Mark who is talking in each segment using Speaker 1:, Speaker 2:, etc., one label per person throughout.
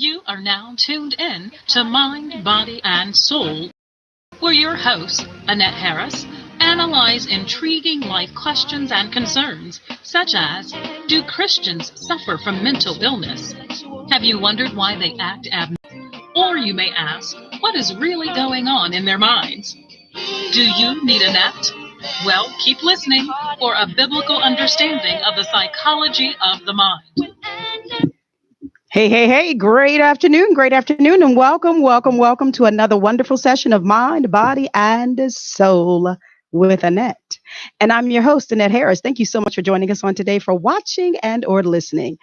Speaker 1: You are now tuned in to Mind, Body, and Soul, where your hosts, Annette Harris, analyze intriguing life questions and concerns, such as: do Christians suffer from mental illness? Have you wondered why they act abnormal? Or you may ask, what is really going on in their minds? Do you need a net? Well, keep listening for a biblical understanding of the psychology of the mind.
Speaker 2: Hey, hey, hey, great afternoon, and welcome to another wonderful session of Mind, Body, and Soul with Annette. And I'm your host, Annette Harris. Thank you so much for joining us on today, for watching and or listening.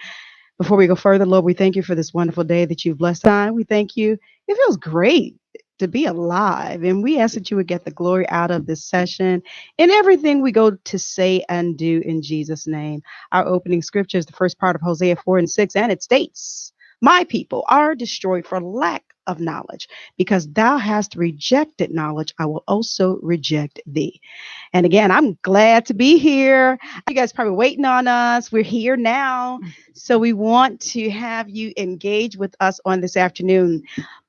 Speaker 2: Before we go further, Lord, we thank you for this wonderful day that you've blessed on. We thank you. It feels great to be alive, and we ask that you would get the glory out of this session in everything we go to say and do in Jesus' name. Our opening scripture is the first part of Hosea 4 and 6, and it states, "My people are destroyed for lack of knowledge. Because thou hast rejected knowledge, I will also reject thee." And again, I'm glad to be here. You guys probably waiting on us. We're here now. So we want to have you engage with us on this afternoon.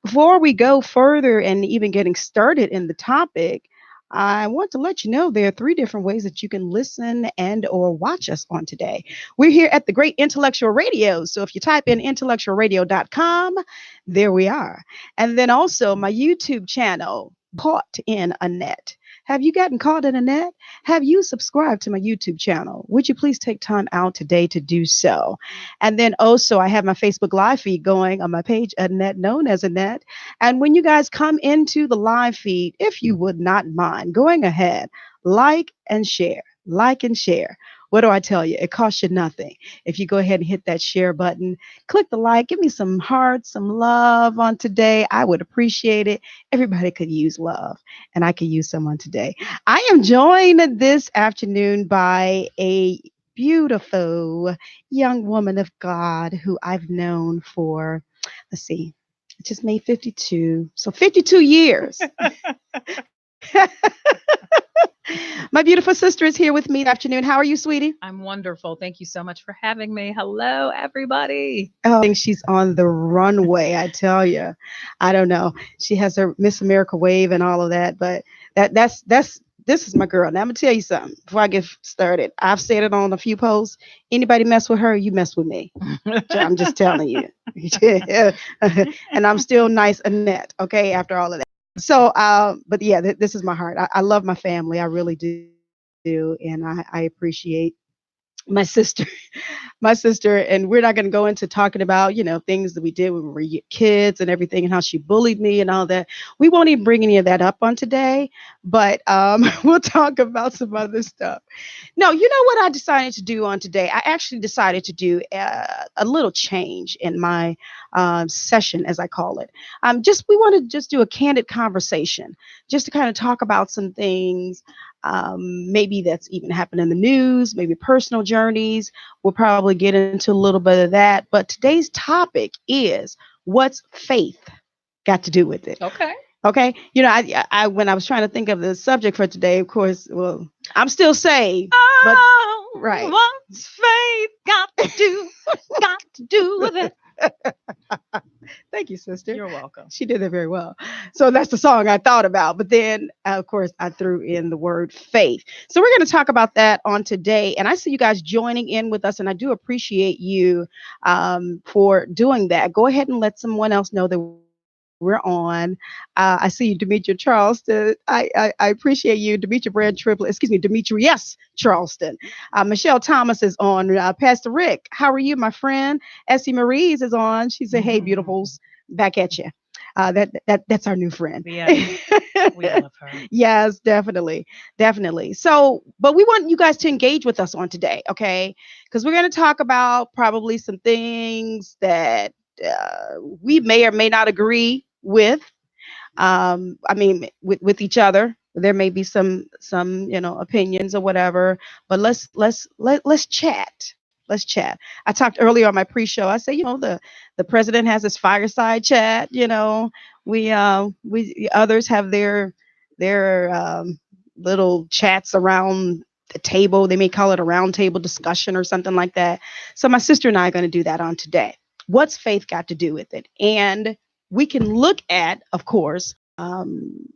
Speaker 2: Before we go further and even getting started in the topic, I want to let you know there are three different ways that you can listen and or watch us on today. We're here at the Great Intellectual Radio. So if you type in intellectualradio.com, there we are. And then also my YouTube channel, Caught in a Net. Have you gotten caught in a net? Have you subscribed to my YouTube channel? Would you please take time out today to do so? And then also, I have my Facebook Live feed going on my page, Annette, known as Annette. And when you guys come into the live feed, if you would not mind going ahead, like and share, like and share. What do I tell you? It costs you nothing. If you go ahead and hit that share button, click the like, give me some hearts, some love on today. I would appreciate it. Everybody could use love, and I could use someone today. I am joined this afternoon by a beautiful young woman of God who I've known for, let's see, I just made 52. So 52 years. My beautiful sister is here with me this afternoon. How are you, sweetie?
Speaker 3: I'm wonderful. Thank you so much for having me. Hello, everybody.
Speaker 2: Oh, I think she's on the runway, I tell you. I don't know. She has her Miss America wave and all of that, but that's this is my girl. Now I'm gonna tell you something before I get started. I've said it on a few posts. Anybody mess with her, you mess with me. I'm just telling you. And I'm still nice Annette, okay, after all of that. So, but yeah, this is my heart. I love my family. I really do. And I appreciate my sister, my sister, and we're not going to go into talking about, things that we did when we were kids and everything and how she bullied me and all that. We won't even bring any of that up on today, but we'll talk about some other stuff. No, you know what I decided to do on today? I actually decided to do a little change in my session, as I call it. We want to just do a candid conversation, just to kind of talk about some things, maybe that's even happened in the news, maybe personal journeys. We'll probably get into a little bit of that. But today's topic is, what's faith got to do with it?
Speaker 3: Okay.
Speaker 2: Okay. I when I was trying to think of the subject for today, of course, well, I'm still saved, but
Speaker 3: Oh,
Speaker 2: right.
Speaker 3: what's faith got to do with it?
Speaker 2: Thank you, sister.
Speaker 3: You're welcome.
Speaker 2: She did that very well. So that's the song I thought about. But then, of course, I threw in the word faith. So we're going to talk about that on today. And I see you guys joining in with us. And I do appreciate you for doing that. Go ahead and let someone else know that we're on. I see you, Demetria Charleston. I appreciate you, Demetria Brand Triplet. Excuse me, Demetrius Charleston. Michelle Thomas is on. Pastor Rick, how are you, my friend? Essie Marie's is on. She said, "Hey, beautifuls, back at you." That's our new friend.
Speaker 3: Yeah, we love her.
Speaker 2: Yes, definitely. So, but we want you guys to engage with us on today, okay? Because we're going to talk about probably some things that we may or may not agree with. I mean, with each other. There may be some opinions or whatever, but let's chat. Let's chat. I talked earlier on my pre-show. I said, the president has his fireside chat. We others have their little chats around the table. They may call it a round table discussion or something like that. So my sister and I are going to do that on today. what's faith got to do with it? And we can look at, of course, some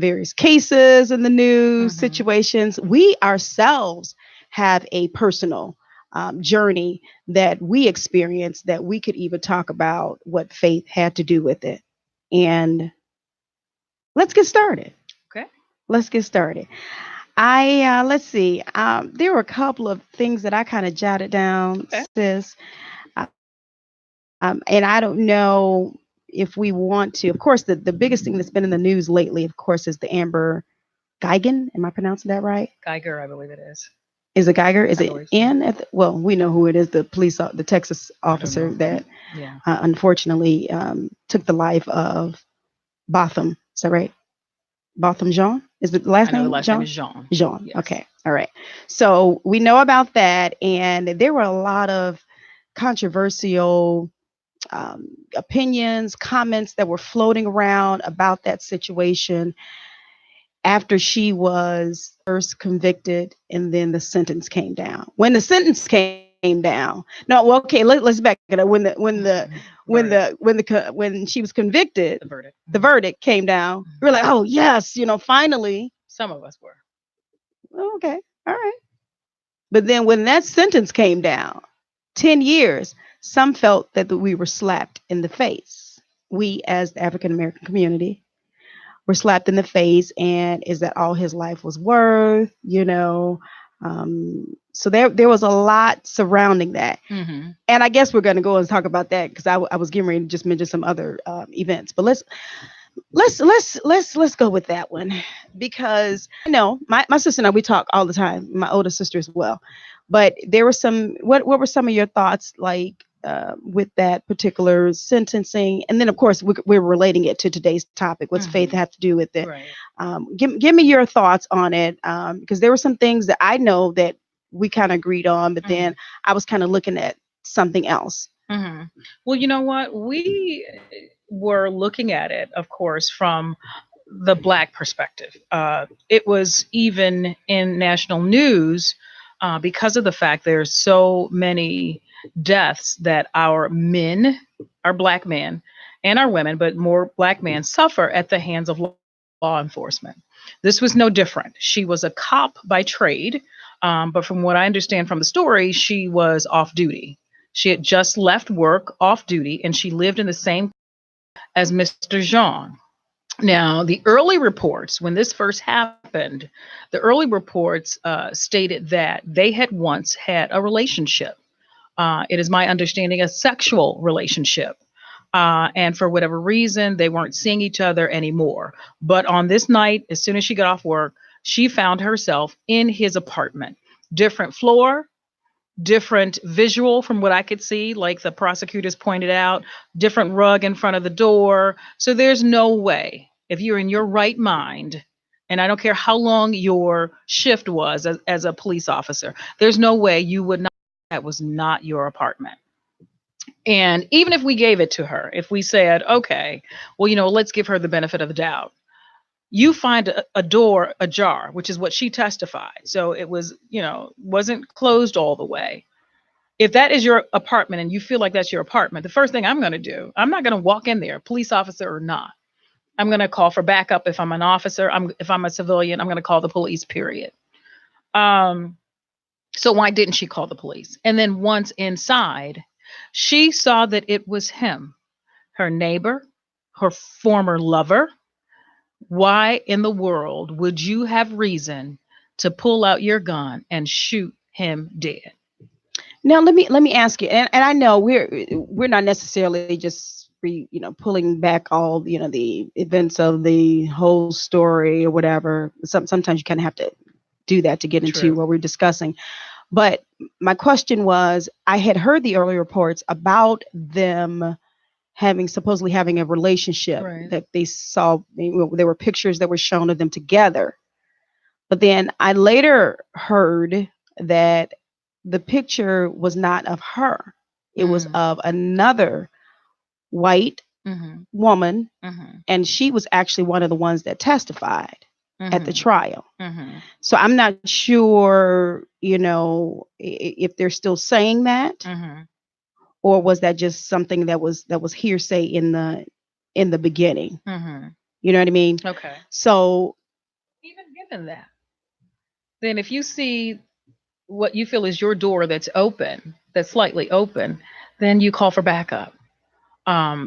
Speaker 2: various cases in the news, situations. We ourselves have a personal journey that we experienced that we could even talk about what faith had to do with it. And let's get started.
Speaker 3: Okay.
Speaker 2: Let's get started. Let's see. There were a couple of things that I kind of jotted down,
Speaker 3: Okay.
Speaker 2: sis. Uh, and I don't know if we want to. Of course, the biggest thing that's been in the news lately, of course, is the Amber Geigen. Am I pronouncing that right?
Speaker 3: Geiger, I believe it is.
Speaker 2: Is it Geiger? Is
Speaker 3: I
Speaker 2: it
Speaker 3: believe so.
Speaker 2: in? Well, we know who it is. The the Texas officer
Speaker 3: know.
Speaker 2: that
Speaker 3: Yeah.
Speaker 2: unfortunately took the life of Botham. Is that right? Botham Jean? Is the last
Speaker 3: I know
Speaker 2: name
Speaker 3: the last
Speaker 2: Jean?
Speaker 3: name is Jean.
Speaker 2: Jean.
Speaker 3: Yes.
Speaker 2: Okay. All right. So we know about that, and there were a lot of controversial opinions, comments that were floating around about that situation after she was first convicted and then the sentence came down. When the sentence came down, no, well, okay, let's back it up. When she was convicted, the verdict came down. We were like, oh yes, finally.
Speaker 3: Some of us were.
Speaker 2: Okay, all right. But then when that sentence came down, 10 years, some felt that we were slapped in the face. We, as the African American community, were slapped in the face, and is that all his life was worth? So there was a lot surrounding that, and I guess we're going to go and talk about that because I was getting ready to just mention some other events, but let's go with that one because I know my sister and I, we talk all the time. My older sister as well, but there were some. What were some of your thoughts like? With that particular sentencing, and then of course we're relating it to today's topic. What's faith have to do with it?
Speaker 3: Right.
Speaker 2: Give me your thoughts on it, because there were some things that I know that we kind of agreed on, but then I was kind of looking at something else.
Speaker 3: Well, you know what? We were looking at it, of course, from the Black perspective. It was even in national news because of the fact there's so many deaths that our men, our Black men, and our women, but more Black men, suffer at the hands of law enforcement. This was no different. She was a cop by trade, but from what I understand from the story, she was off duty. She had just left work off duty, and she lived in the same as Mr. Jean. Now, the early reports, when this first happened, the early reports stated that they had once had a relationship. It is my understanding a sexual relationship. And for whatever reason, they weren't seeing each other anymore. But on this night, as soon as she got off work, she found herself in his apartment. Different floor, different visual from what I could see, like the prosecutors pointed out, different rug in front of the door. So there's no way, if you're in your right mind, and I don't care how long your shift was as a police officer, there's no way you would not, that was not your apartment. And even if we gave it to her, if we said, okay, well, let's give her the benefit of the doubt. You find a door ajar, which is what she testified. So it was, wasn't closed all the way. If that is your apartment and you feel like that's your apartment, the first thing I'm going to do, I'm not going to walk in there, police officer or not. I'm going to call for backup. If I'm an officer, if I'm a civilian, I'm going to call the police, period. So why didn't she call the police? And then once inside, she saw that it was him, her neighbor, her former lover. Why in the world would you have reason to pull out your gun and shoot him dead?
Speaker 2: Now let me ask you, and I know we're not necessarily just pulling back all the events of the whole story or whatever. Sometimes you kind of have to do that to get into what we're discussing. But my question was, I had heard the early reports about them supposedly having a relationship, that they saw. There were pictures that were shown of them together. But then I later heard that the picture was not of her. It was of another white woman. And she was actually one of the ones that testified at the trial. So I'm not sure, if they're still saying that or was that just something that was hearsay in the beginning?
Speaker 3: Mm-hmm.
Speaker 2: You know what I mean?
Speaker 3: Okay.
Speaker 2: So
Speaker 3: Even given that, then if you see what you feel is your door that's open, that's slightly open, then you call for backup.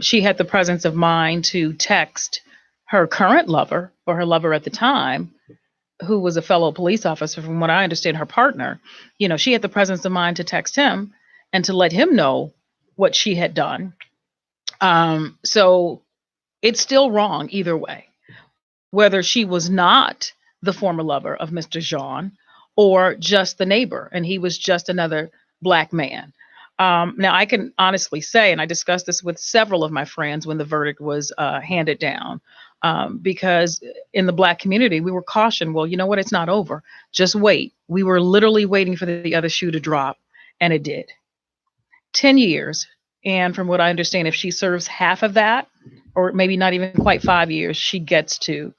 Speaker 3: She had the presence of mind to text her current lover, or her lover at the time, who was a fellow police officer, from what I understand, her partner. She had the presence of mind to text him and to let him know what she had done. So it's still wrong either way, whether she was not the former lover of Mr. Jean or just the neighbor and he was just another black man. Now, I can honestly say, and I discussed this with several of my friends when the verdict was handed down, because in the black community, we were cautioned, well, you know what? It's not over. Just wait. We were literally waiting for the other shoe to drop, and it did. 10 years. And from what I understand, if she serves half of that, or maybe not even quite 5 years, she gets to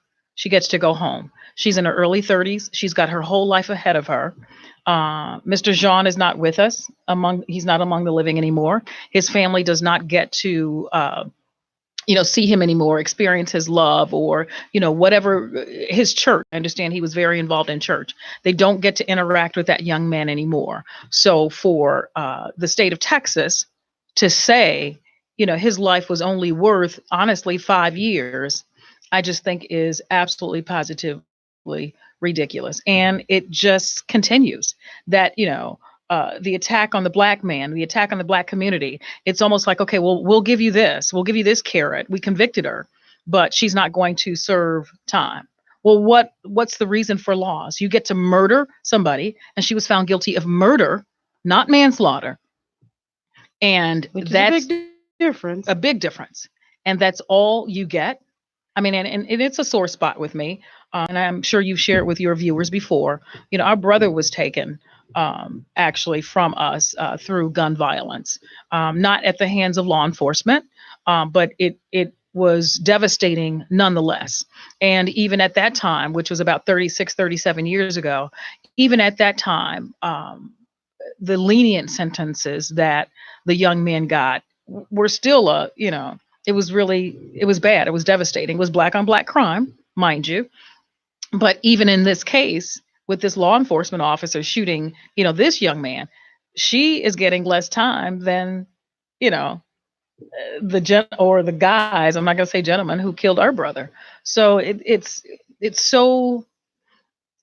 Speaker 3: go home. She's in her early 30s. She's got her whole life ahead of her. Mr. Jean is not with us. He's not among the living anymore. His family does not get to see him anymore, experience his love, or whatever. His church, I understand he was very involved in church. They don't get to interact with that young man anymore. So for the state of Texas to say, his life was only worth, honestly, 5 years, I just think is absolutely positively ridiculous. And it just continues that, the attack on the black man, the attack on the black community. It's almost like, okay, well, we'll give you this carrot. We convicted her, but she's not going to serve time. Well, what's the reason for laws? You get to murder somebody, and she was found guilty of murder, not manslaughter. And
Speaker 2: which
Speaker 3: that's
Speaker 2: is a big difference.
Speaker 3: a big difference. And that's all you get. I mean, and it's a sore spot with me. And I'm sure you've shared with your viewers before. Our brother was taken actually from us through gun violence, not at the hands of law enforcement, but it was devastating nonetheless. And even at that time, which was about 36, 37 years ago, even at that time, the lenient sentences that the young man got were still it was bad. It was devastating. It was black on black crime, mind you. But even in this case, with this law enforcement officer shooting, this young man, she is getting less time than, the guys, I'm not going to say gentlemen, who killed our brother. So it's so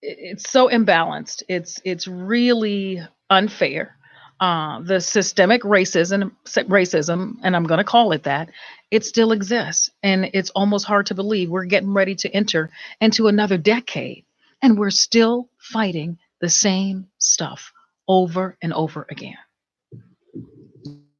Speaker 3: imbalanced. It's really unfair. The systemic racism, and I'm going to call it that, it still exists. And it's almost hard to believe we're getting ready to enter into another decade, and we're still fighting the same stuff over and over again.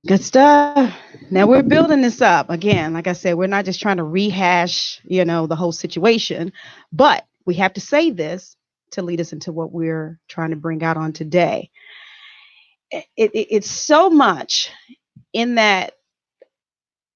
Speaker 2: Good stuff. Now we're building this up again. Like I said, we're not just trying to rehash, the whole situation, but we have to say this to lead us into what we're trying to bring out on today. It's so much in that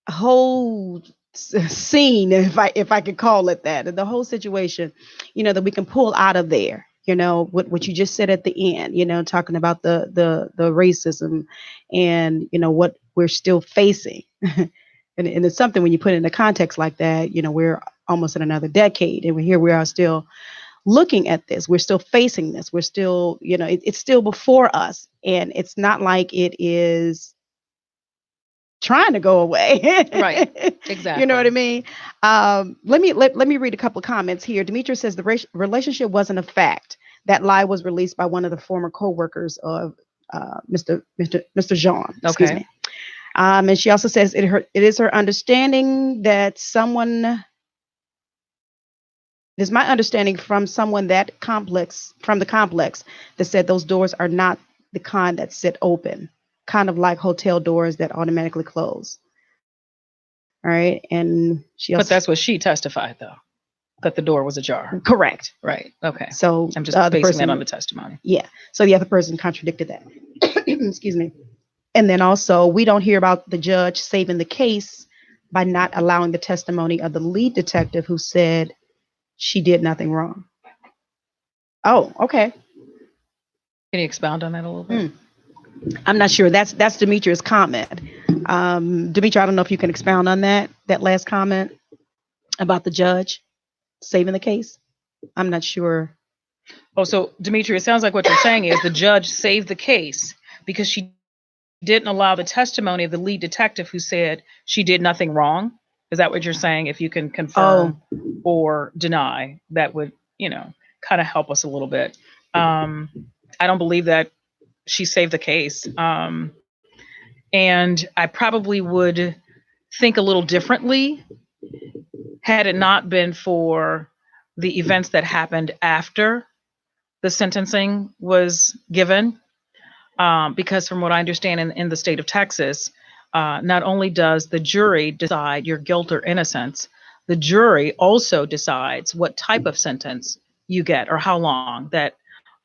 Speaker 2: whole scene, if I could call it that, the whole situation, that we can pull out of there. What you just said at the end, talking about the racism and what we're still facing. and it's something when you put it in a context like that, we're almost in another decade, and here we are still looking at this. We're still facing this. We're still, it's still before us, and it's not like it is trying to go away.
Speaker 3: Right. Exactly.
Speaker 2: You know what I mean? Let me read a couple of comments here. Demetra says the relationship wasn't a fact. That lie was released by one of the former co-workers of Mr. Jean. Excuse me. And she also says it is her understanding that it is my understanding from someone from the complex that said those doors are not the kind that sit open, kind of like hotel doors that automatically close. All right. And
Speaker 3: but that's what she testified, though, that the door was ajar.
Speaker 2: Correct.
Speaker 3: Right. Okay.
Speaker 2: So
Speaker 3: I'm just basing that on the testimony.
Speaker 2: Yeah. So the other person contradicted that. Excuse me. And then also, we don't hear about the judge saving the case by not allowing the testimony of the lead detective who said she did nothing wrong. Oh, okay.
Speaker 3: Can you expound on that a little bit?
Speaker 2: I'm not sure. That's Demetria's comment. Demetria, I don't know if you can expound on that last comment about the judge saving the case. I'm not sure.
Speaker 3: Oh, so Demetria, it sounds like what you're saying is the judge saved the case because she didn't allow the testimony of the lead detective who said she did nothing wrong. Is that what you're saying? If you can confirm or deny, that would, kind of help us a little bit. I don't believe that she saved the case. And I probably would think a little differently had it not been for the events that happened after the sentencing was given. Because from what I understand in the state of Texas, not only does the jury decide your guilt or innocence, the jury also decides what type of sentence you get or how long. That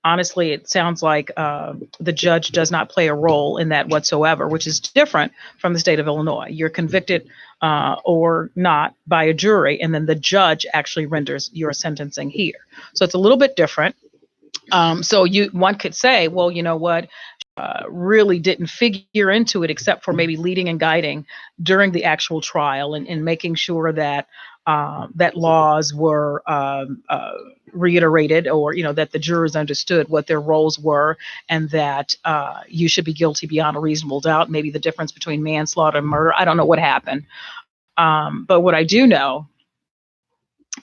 Speaker 3: honestly, it sounds like the judge does not play a role in that whatsoever, which is different from the state of Illinois. You're convicted or not by a jury, and then the judge actually renders your sentencing here. So it's a little bit different. So one could say, well, you know what? Really didn't figure into it except for maybe leading and guiding during the actual trial and making sure that that laws were reiterated, or that the jurors understood what their roles were, and that you should be guilty beyond a reasonable doubt. Maybe the difference between manslaughter and murder. I don't know what happened, but what I do know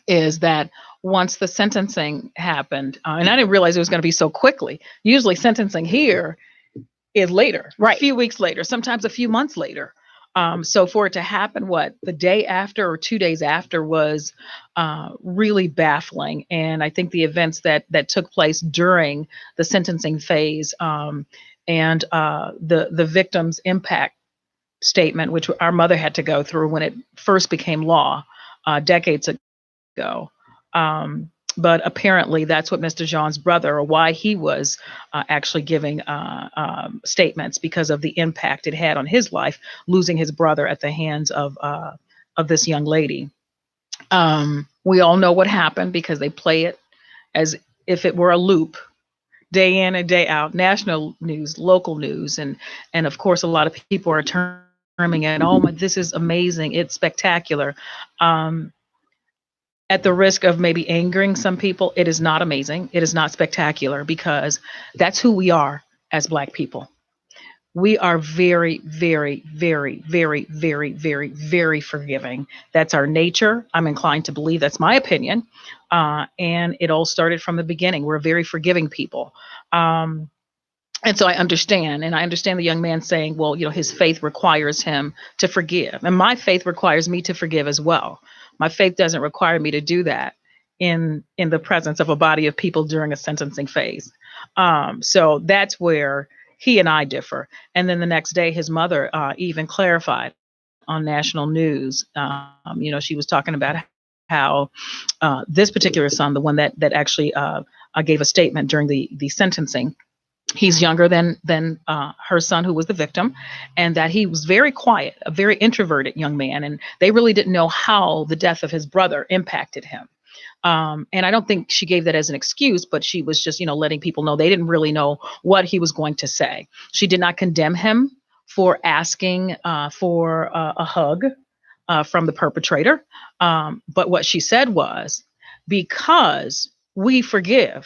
Speaker 3: is that once the sentencing happened, and I didn't realize it was going to be so quickly. Usually sentencing here is later,
Speaker 2: Right.
Speaker 3: A few weeks later, sometimes a few months later. So for it to happen, the day after or 2 days after was really baffling. And I think the events that took place during the sentencing phase and the victim's impact statement, which our mother had to go through when it first became law decades ago. But apparently that's what Mr. Jean's brother, or why he was actually giving statements, because of the impact it had on his life, losing his brother at the hands of this young lady. We all know what happened because they play it as if it were a loop, day in and day out, national news, local news, and of course a lot of people are terming it, oh my, this is amazing, it's spectacular. At the risk of maybe angering some people, it is not amazing. It is not spectacular, because that's who we are as Black people. We are very, very, very, very, very, very, very forgiving. That's our nature. I'm inclined to believe, that's my opinion. And it all started from the beginning. We're a very forgiving people. And so I understand the young man saying, well, his faith requires him to forgive. And my faith requires me to forgive as well. My faith doesn't require me to do that in the presence of a body of people during a sentencing phase. So that's where he and I differ. And then the next day, his mother even clarified on national news. She was talking about how this particular son, the one that actually gave a statement during the sentencing, he's younger than her son, who was the victim, and that he was very quiet, a very introverted young man, and they really didn't know how the death of his brother impacted him. And I don't think she gave that as an excuse, but she was just, letting people know they didn't really know what he was going to say. She did not condemn him for asking for a hug from the perpetrator. But what she said was, because we forgive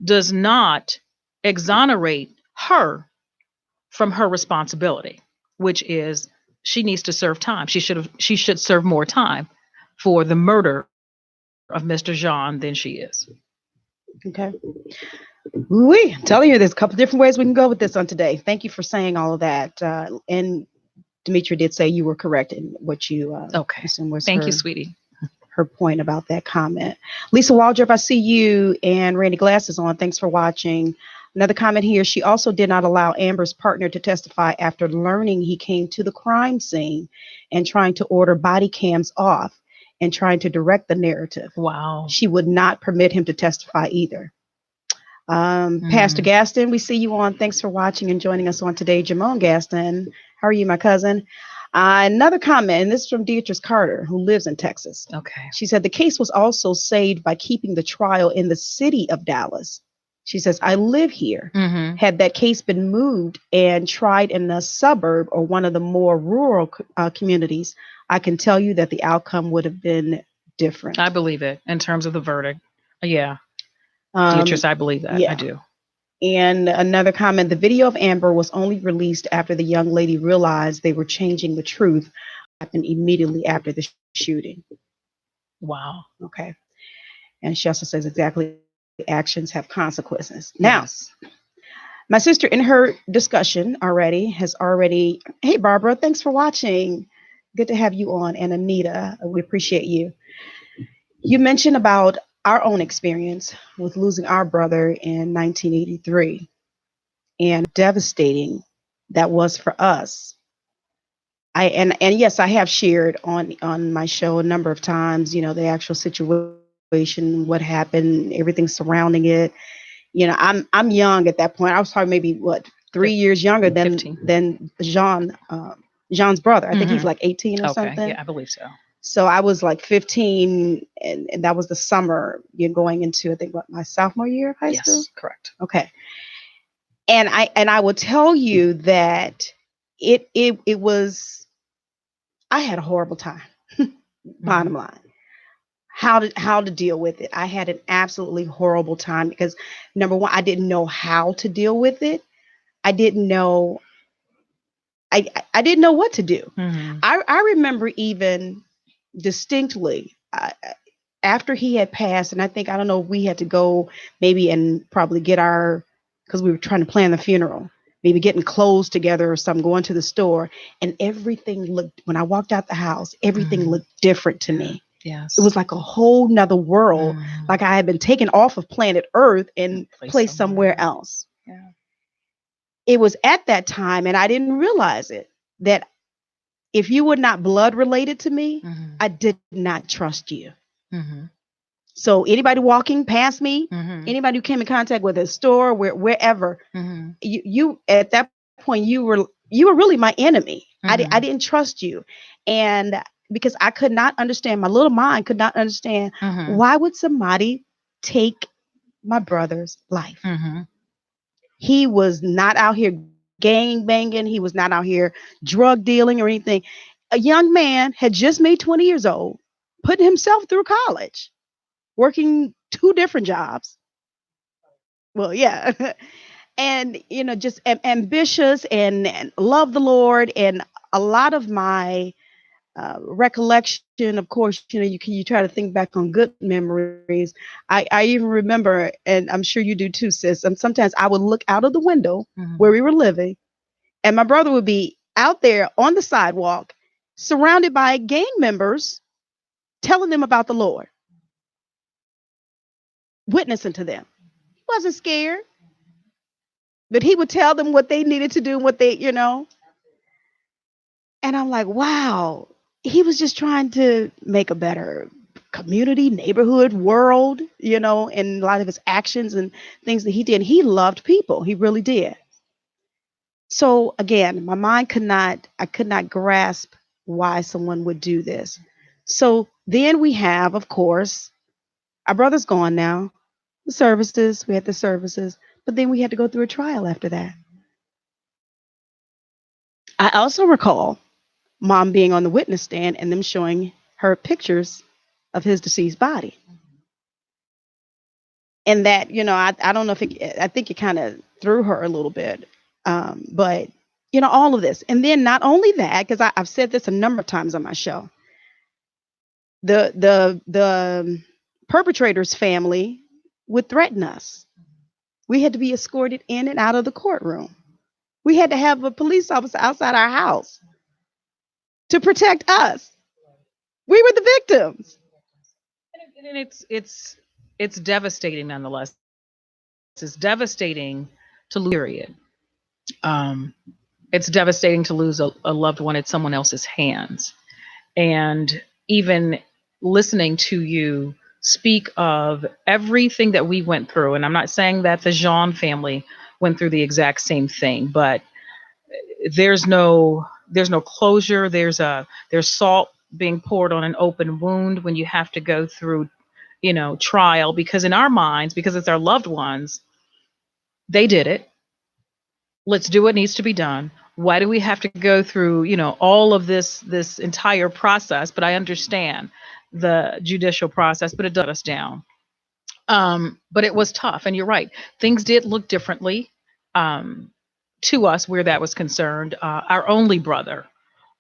Speaker 3: does not exonerate her from her responsibility, which is she needs to serve time. She should serve more time for the murder of Mr. Jean than she is.
Speaker 2: Okay. I'm telling you, there's a couple different ways we can go with this on today. Thank you for saying all of that. And Demetria did say you were correct in what you
Speaker 3: okay.
Speaker 2: Was
Speaker 3: Thank you, sweetie.
Speaker 2: Her point about that comment. Lisa Waldrop, I see you, and Randy Glass is on. Thanks for watching. Another comment here. She also did not allow Amber's partner to testify after learning he came to the crime scene and trying to order body cams off and trying to direct the narrative.
Speaker 3: Wow.
Speaker 2: She would not permit him to testify either. Pastor Gaston, we see you on. Thanks for watching and joining us on today. Jamone Gaston, how are you, my cousin? Another comment, and this is from Beatrice Carter, who lives in Texas.
Speaker 3: Okay.
Speaker 2: She said the case was also saved by keeping the trial in the city of Dallas. She says, I live here.
Speaker 3: Mm-hmm.
Speaker 2: Had that case been moved and tried in a suburb or one of the more rural communities, I can tell you that the outcome would have been different.
Speaker 3: I believe it in terms of the verdict. Yeah.
Speaker 2: Um,
Speaker 3: Beatrice, I believe that.
Speaker 2: yeah.
Speaker 3: I do.
Speaker 2: And another comment, the video of Amber was only released after the young lady realized they were changing the truth. Happened immediately after the shooting.
Speaker 3: Wow.
Speaker 2: Okay. And she also says exactly actions have consequences. Now,
Speaker 3: Yes.
Speaker 2: my sister in her discussion has already, hey, Barbara, thanks for watching. Good to have you on. And Anita, we appreciate you. You mentioned about our own experience with losing our brother in 1983 and devastating that was for us. And yes, I have shared on my show a number of times, the actual situation, what happened, everything surrounding it. I'm young at that point. I was probably maybe 3 years younger than
Speaker 3: 15.
Speaker 2: than Jean's brother. I think he's like 18 or
Speaker 3: Okay.
Speaker 2: something.
Speaker 3: Yeah, I believe so.
Speaker 2: So I was like 15, and that was the summer you're going into, I think, my sophomore year of high school.
Speaker 3: Yes, correct.
Speaker 2: Okay. And I will tell you that it was, I had a horrible time. Bottom line, how to deal with it. I had an absolutely horrible time because, number one, I didn't know how to deal with it. I didn't know. I didn't know what to do.
Speaker 3: Mm-hmm.
Speaker 2: I remember even distinctly after he had passed, and I don't know, we had to go maybe and probably get because we were trying to plan the funeral, maybe getting clothes together or something, going to the store, and everything looked, when I walked out the house, everything looked different to me.
Speaker 3: Yes.
Speaker 2: It was like a whole nother world, like I had been taken off of planet Earth and placed somewhere else.
Speaker 3: Yeah.
Speaker 2: It was at that time, and I didn't realize it, that if you were not blood related to me, I did not trust you.
Speaker 3: Mm-hmm.
Speaker 2: So anybody walking past me, anybody who came in contact with a store, wherever, you at that point, you were really my enemy. I didn't trust you. And because I could not understand, my little mind could not understand, why would somebody take my brother's life? He was not out here gang banging. He was not out here drug dealing or anything. A young man had just made 20 years old, putting himself through college, working 2 different jobs. Well, yeah. And, just ambitious and love the Lord. And a lot of my recollection, of course, you try to think back on good memories. I even remember, and I'm sure you do too, sis. And sometimes I would look out of the window where we were living, and my brother would be out there on the sidewalk, surrounded by gang members, telling them about the Lord, witnessing to them. He wasn't scared, but he would tell them what they needed to do, And I'm like, wow, he was just trying to make a better community, neighborhood, world, and a lot of his actions and things that he did. He loved people. He really did. So again, my mind I could not grasp why someone would do this. So then we have, of course, our brother's gone now. We had the services, but then we had to go through a trial after that. I also recall Mom being on the witness stand and them showing her pictures of his deceased body. And that, I don't know I think it kind of threw her a little bit. But, all of this. And then not only that, because I've said this a number of times on my show, the perpetrator's family would threaten us. We had to be escorted in and out of the courtroom. We had to have a police officer outside our house to protect us. We were the victims.
Speaker 3: And it's devastating nonetheless. It's devastating to lose, period. It's devastating to lose a loved one at someone else's hands. And even listening to you speak of everything that we went through, and I'm not saying that the Jean family went through the exact same thing, but there's no closure. There's salt being poured on an open wound when you have to go through, trial, because in our minds, because it's our loved ones, They did it. Let's do what needs to be done. Why do we have to go through, all of this entire process? But I understand the judicial process, but it let us down. But it was tough, and you're right. Things did look differently um, to us where that was concerned. Our only brother,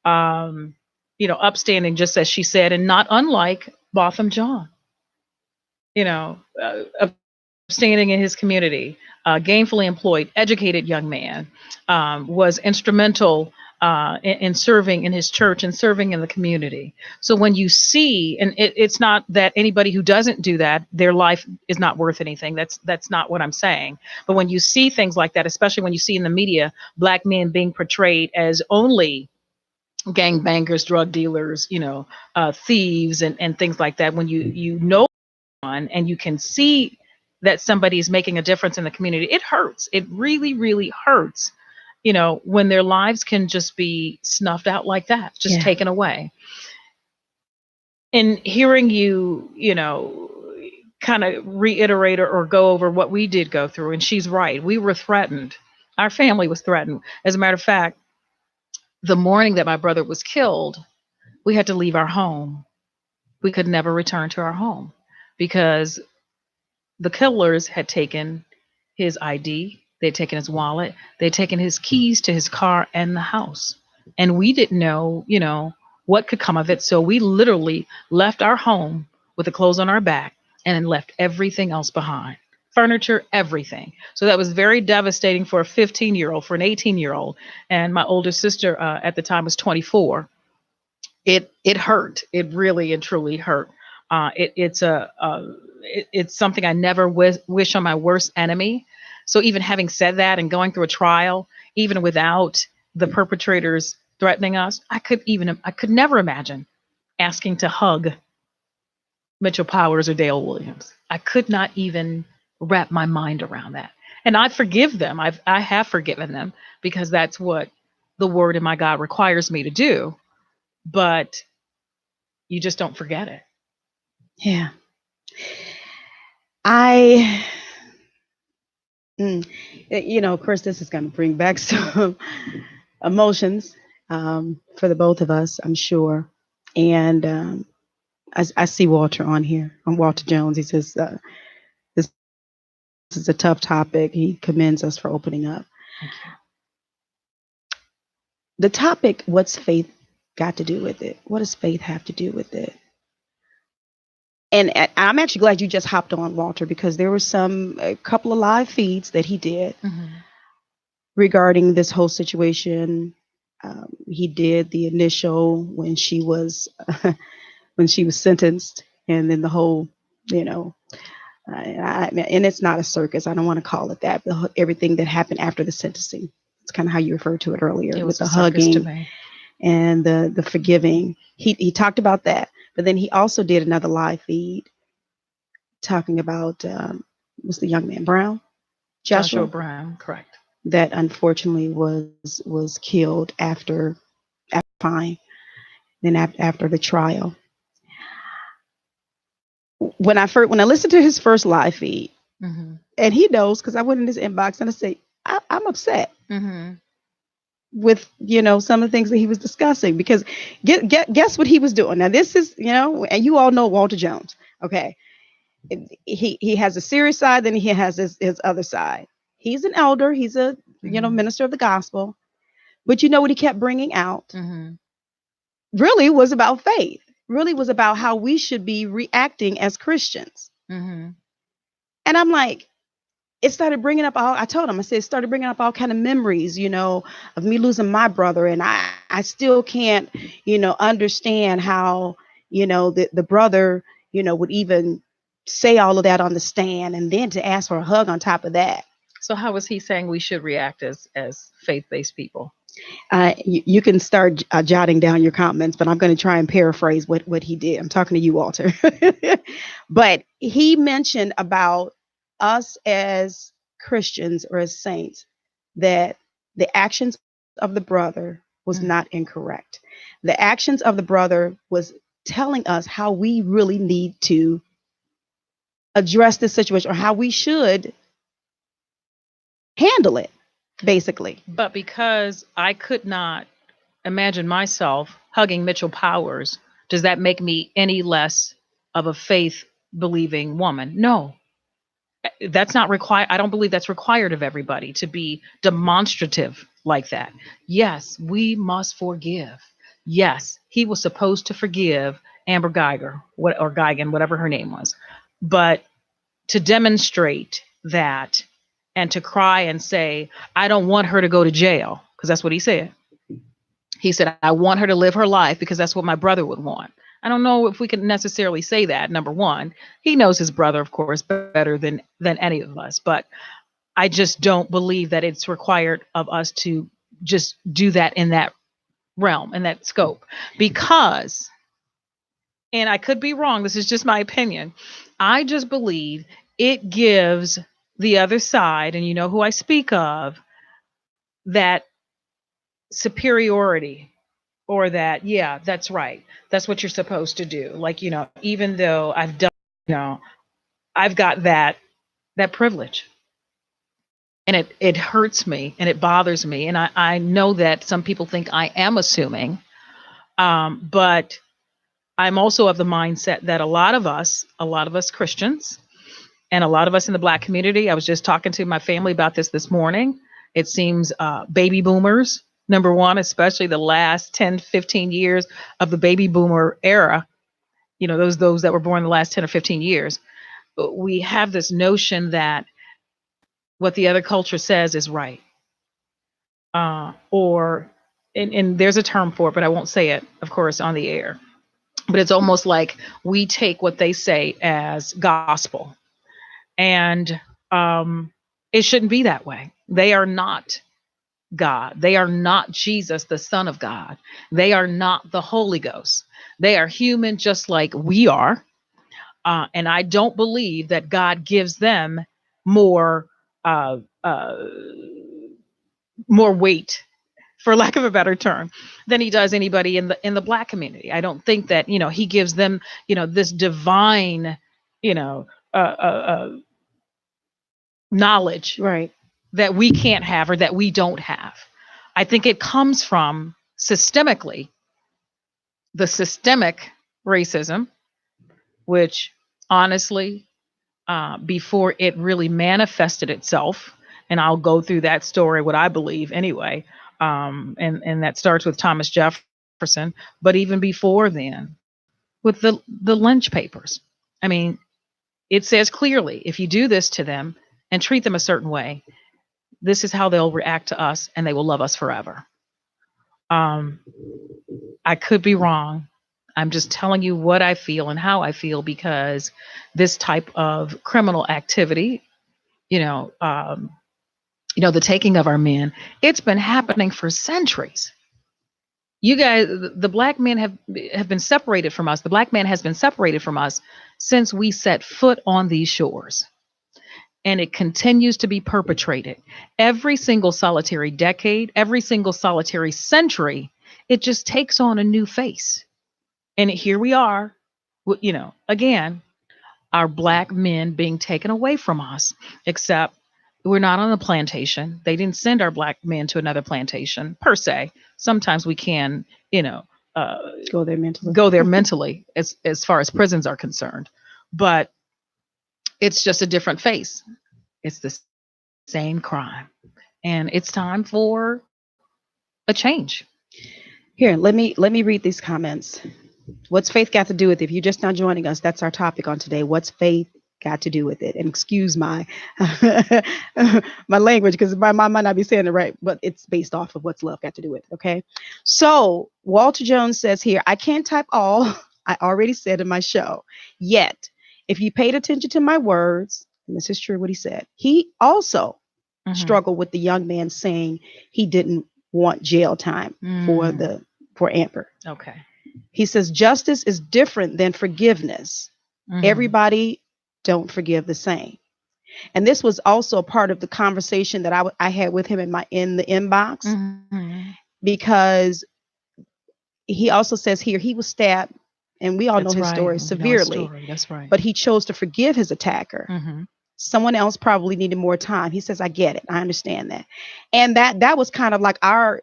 Speaker 3: um, upstanding, just as she said, and not unlike Botham John, upstanding in his community, gainfully employed, educated young man, was instrumental in serving in his church and serving in the community. So when you see, and it's not that anybody who doesn't do that, their life is not worth anything. That's not what I'm saying. But when you see things like that, especially when you see in the media Black men being portrayed as only gangbangers, drug dealers, thieves, and things like that, when you know one and you can see that somebody is making a difference in the community, it hurts. It really, really hurts, when their lives can just be snuffed out like that, just
Speaker 2: Yeah.
Speaker 3: taken away. And hearing you, kind of reiterate or go over what we did go through, and she's right. We were threatened. Our family was threatened. As a matter of fact, the morning that my brother was killed, we had to leave our home. We could never return to our home because the killers had taken his ID, they'd taken his wallet, they'd taken his keys to his car and the house. And we didn't know, what could come of it. So we literally left our home with the clothes on our back and then left everything else behind. Furniture, everything. So that was very devastating for a 15-year-old, for an 18-year-old. And my older sister at the time was 24. It hurt. It really and truly hurt. It's something I never wish on my worst enemy. So even having said that and going through a trial, even without the perpetrators threatening us, I could never imagine asking to hug Mitchell Powers or Dale Williams. I could not even wrap my mind around that. And I forgive them. I have forgiven them because that's what the word in my God requires me to do. But you just don't forget it.
Speaker 2: Yeah. I, of course, this is going to bring back some emotions for the both of us, I'm sure. And I see Walter on here. I'm Walter Jones. He says, this is a tough topic. He commends us for opening up. The topic, what's faith got to do with it? What does faith have to do with it? And I'm actually glad you just hopped on, Walter, because there were a couple of live feeds that he did regarding this whole situation. He did the initial when she was sentenced, and then the whole, and it's not a circus. I don't want to call it that. But everything that happened after the sentencing. It's kind of how you referred to it earlier,
Speaker 3: It
Speaker 2: with
Speaker 3: was
Speaker 2: the
Speaker 3: a circus to
Speaker 2: hugging
Speaker 3: me.
Speaker 2: and the forgiving. He talked about that, but then he also did another live feed talking about was the young man Brown,
Speaker 3: Joshua Brown, correct.
Speaker 2: that unfortunately was killed after fine, then after the trial. When I listened to his first live feed, and he knows because I went in his inbox and I say I'm upset with some of the things that he was discussing, because guess what he was doing. Now this is and you all know Walter Jones, okay. He has a serious side, then he has his other side. He's an elder, he's a minister of the gospel, but you know what he kept bringing out really was about faith, really was about how we should be reacting as Christians. And I'm like, it started bringing up I told him, I said, it started bringing up all kind of memories, of me losing my brother. And I still can't, understand how, the brother, would even say all of that on the stand, and then to ask for a hug on top of that.
Speaker 3: So how was he saying we should react as faith-based people?
Speaker 2: You can start jotting down your comments, but I'm going to try and paraphrase what he did. I'm talking to you, Walter. But he mentioned about us as Christians or as saints, that the actions of the brother was not incorrect. The actions of the brother was telling us how we really need to address this situation, or how we should handle it, basically.
Speaker 3: But because I could not imagine myself hugging Mitchell Powers, does that make me any less of a faith believing woman? No. That's not required. I don't believe that's required of everybody to be demonstrative like that. Yes, we must forgive. Yes, he was supposed to forgive Amber Geiger, or Geigen, whatever her name was. But to demonstrate that and to cry and say, I don't want her to go to jail, because that's what he said. He said, I want her to live her life because that's what my brother would want. I don't know if we can necessarily say that. Number one, he knows his brother, of course, better than any of us. But I just don't believe that it's required of us to just do that in that realm, in that scope. Because, and I could be wrong, this is just my opinion, I just believe it gives the other side, and you know who I speak of, that superiority, or that, yeah, that's right, that's what you're supposed to do. Like, even though I've done, I've got that privilege, and it hurts me and it bothers me, and I know that some people think I am assuming, but I'm also of the mindset that a lot of us Christians, and a lot of us in the Black community, I was just talking to my family about this morning. It seems baby boomers, number one, especially the last 10, 15 years of the baby boomer era, those that were born in the last 10 or 15 years, we have this notion that what the other culture says is right. And there's a term for it, but I won't say it, of course, on the air. But it's almost like we take what they say as gospel. And it shouldn't be that way. They are not God. They are not Jesus, the Son of God. They are not the Holy Ghost. They are human just like we are. And I don't believe that God gives them more weight, for lack of a better term, than he does anybody in the Black community. I don't think that, he gives them, this divine, knowledge,
Speaker 2: Right.
Speaker 3: that we can't have or that we don't have. I think it comes from systemically the systemic racism, which honestly, before it really manifested itself, and I'll go through that story, what I believe anyway, and that starts with Thomas Jefferson, but even before then, with the Lynch papers. I mean, it says clearly, if you do this to them and treat them a certain way, this is how they'll react to us, and they will love us forever. I could be wrong. I'm just telling you what I feel and how I feel, because this type of criminal activity, the taking of our men, it's been happening for centuries. You guys, the Black men have been separated from us. The Black man has been separated from us since we set foot on these shores. And it continues to be perpetrated. Every single solitary decade, every single solitary century, it just takes on a new face. And here we are, again, our Black men being taken away from us, except we're not on a plantation. They didn't send our Black men to another plantation per se. Sometimes we can,
Speaker 2: Go there mentally.
Speaker 3: as far as prisons are concerned. But it's just a different face. It's the same crime. And it's time for a change.
Speaker 2: Here, let me read these comments. What's faith got to do with it? If you're just now joining us, that's our topic on today. What's faith got to do with it? And excuse my my language, because my mom might not be saying it right, but it's based off of what's love got to do with it. Okay. So Walter Jones says here, I can't type all I already said in my show. Yet, if you paid attention to my words, and this is true what he said, he also struggled with the young man saying he didn't want jail time for Amber.
Speaker 3: Okay.
Speaker 2: He says justice is different than forgiveness. Everybody don't forgive the same. And this was also a part of the conversation that I had with him in the inbox, because he also says here he was stabbed, and we all know his story severely.
Speaker 3: That's right.
Speaker 2: But he chose to forgive his attacker. Someone else probably needed more time. He says, I get it. I understand that. And that was kind of like our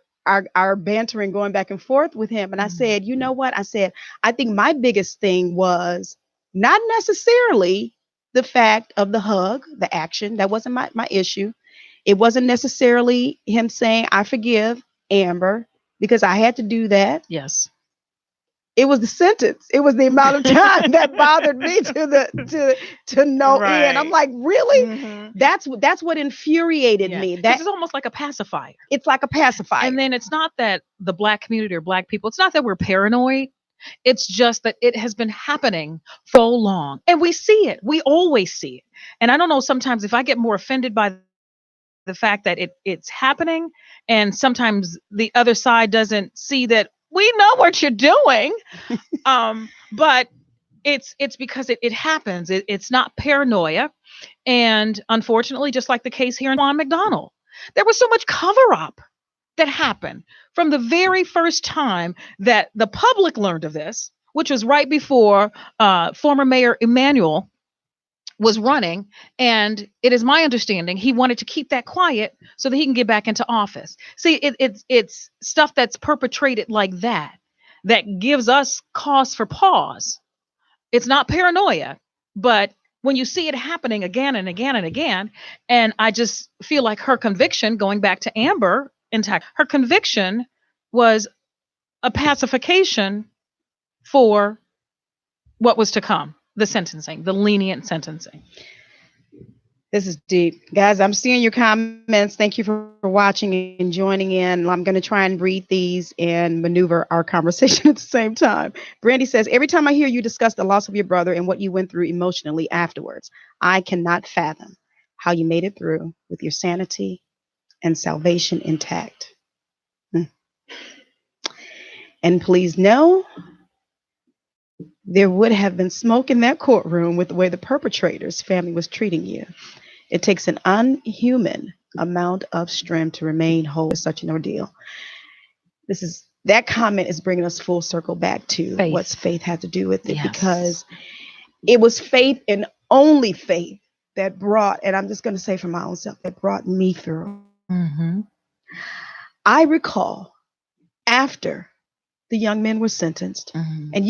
Speaker 2: bantering going back and forth with him. And I said, you know what? I said, I think my biggest thing was not necessarily the fact of the hug, the action. That wasn't my issue. It wasn't necessarily him saying, I forgive Amber, because I had to do that.
Speaker 3: Yes.
Speaker 2: It was the sentence. It was the amount of time that bothered me to no end. I'm like, really?
Speaker 3: Mhm.
Speaker 2: That's what infuriated
Speaker 3: Yeah.
Speaker 2: me.
Speaker 3: 'Cause
Speaker 2: That
Speaker 3: it's almost like a pacifier.
Speaker 2: it's like a pacifier.
Speaker 3: And then it's not that the Black community or Black people, it's not that we're paranoid. It's just that it has been happening for so long. And we see it. We always see it. And I don't know, sometimes if I get more offended by the fact that it's happening, and sometimes the other side doesn't see that we know what you're doing. But it's because it happens. It's not paranoia. And unfortunately, just like the case here in Juan McDonald, there was so much cover up that happened from the very first time that the public learned of this, which was right before former Mayor Emanuel was running. And it is my understanding he wanted to keep that quiet so that he can get back into office. See, it's stuff that's perpetrated like that gives us cause for pause. It's not paranoia, but when you see it happening again and again and again, and I just feel like her conviction, going back to Amber intact, her conviction was a pacification for what was to come, the sentencing, the lenient sentencing.
Speaker 2: This is deep. Guys, I'm seeing your comments. Thank you for watching and joining in. I'm going to try and read these and maneuver our conversation at the same time. Brandy says, every time I hear you discuss the loss of your brother and what you went through emotionally afterwards, I cannot fathom how you made it through with your sanity and salvation intact. And please know, there would have been smoke in that courtroom with the way the perpetrator's family was treating you. It takes an unhuman amount of strength to remain whole with such an ordeal. That comment is bringing us full circle back to
Speaker 3: Faith.
Speaker 2: what's faith had to do with it,
Speaker 3: Yes.
Speaker 2: because it was faith and only faith that brought, and I'm just going to say for my own self, that brought me through.
Speaker 3: Mm-hmm.
Speaker 2: I recall after the young men were sentenced,
Speaker 3: Mm-hmm.
Speaker 2: and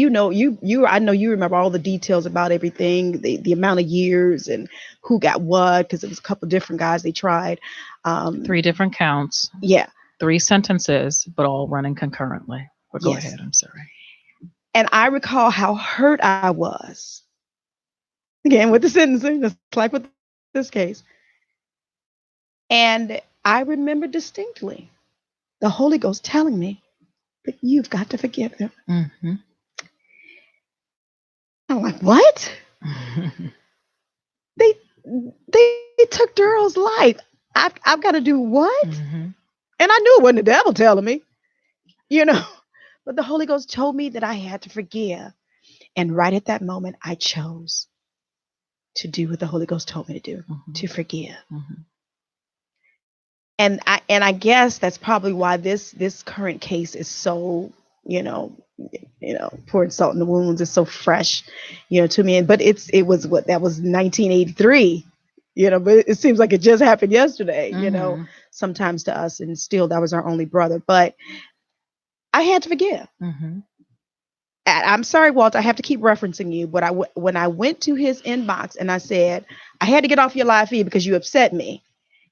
Speaker 2: I know you remember all the details about everything, the amount of years and who got what, because it was a couple different guys they tried.
Speaker 3: 3 different counts,
Speaker 2: Yeah.
Speaker 3: 3 sentences, but all running concurrently. But go
Speaker 2: Yes.
Speaker 3: ahead. I'm sorry.
Speaker 2: And I recall how hurt I was. Again, with the sentencing, just like with this case. And I remember distinctly the Holy Ghost telling me, but you've got to forgive them.
Speaker 3: Mm-hmm.
Speaker 2: I'm like, what? They took Daryl's life. I've got to do what?
Speaker 3: Mm-hmm.
Speaker 2: And I knew it wasn't the devil telling me, but the Holy Ghost told me that I had to forgive. And right at that moment, I chose to do what the Holy Ghost told me to do,
Speaker 3: Mm-hmm.
Speaker 2: to forgive.
Speaker 3: Mm-hmm.
Speaker 2: And I guess that's probably why this current case is so, pouring salt in the wounds. It's so fresh, to me. But that was 1983, but it seems like it just happened yesterday,
Speaker 3: Mm-hmm.
Speaker 2: sometimes to us. And still, that was our only brother. But I had to forgive.
Speaker 3: Mm-hmm.
Speaker 2: I'm sorry, Walt, I have to keep referencing you, but when I went to his inbox and I said, I had to get off your live feed because you upset me.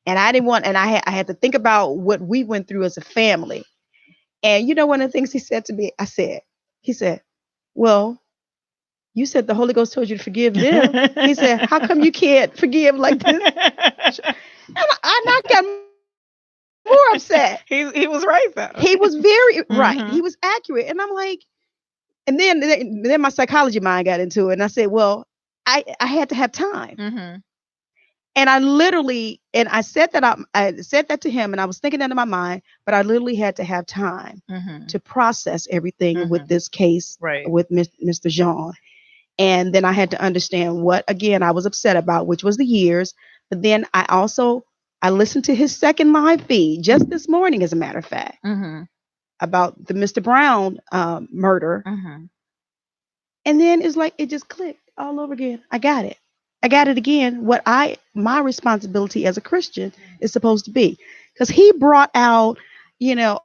Speaker 2: And I didn't want, and I had to think about what we went through as a family. And one of the things he said to me, he said, well, you said the Holy Ghost told you to forgive them. He said, how come you can't forgive like this? And I got more upset.
Speaker 3: He was right though.
Speaker 2: He was very right.
Speaker 3: Mhm.
Speaker 2: He was accurate. And I'm like, and then my psychology mind got into it. And I said, well, I had to have time.
Speaker 3: Mm-hmm.
Speaker 2: And I said that to him, and I was thinking that in my mind, but I literally had to have time
Speaker 3: Mm-hmm.
Speaker 2: to process everything with
Speaker 3: Mhm.
Speaker 2: this case
Speaker 3: Right.
Speaker 2: with Mr. Jean. And then I had to understand what, again, I was upset about, which was the years. But then I listened to his second live feed just this morning, as a matter of fact,
Speaker 3: Mm-hmm.
Speaker 2: about the Mr. Brown murder.
Speaker 3: Mm-hmm.
Speaker 2: And then it's like, it just clicked all over again. I got it. I got it again. My responsibility as a Christian is supposed to be, because he brought out,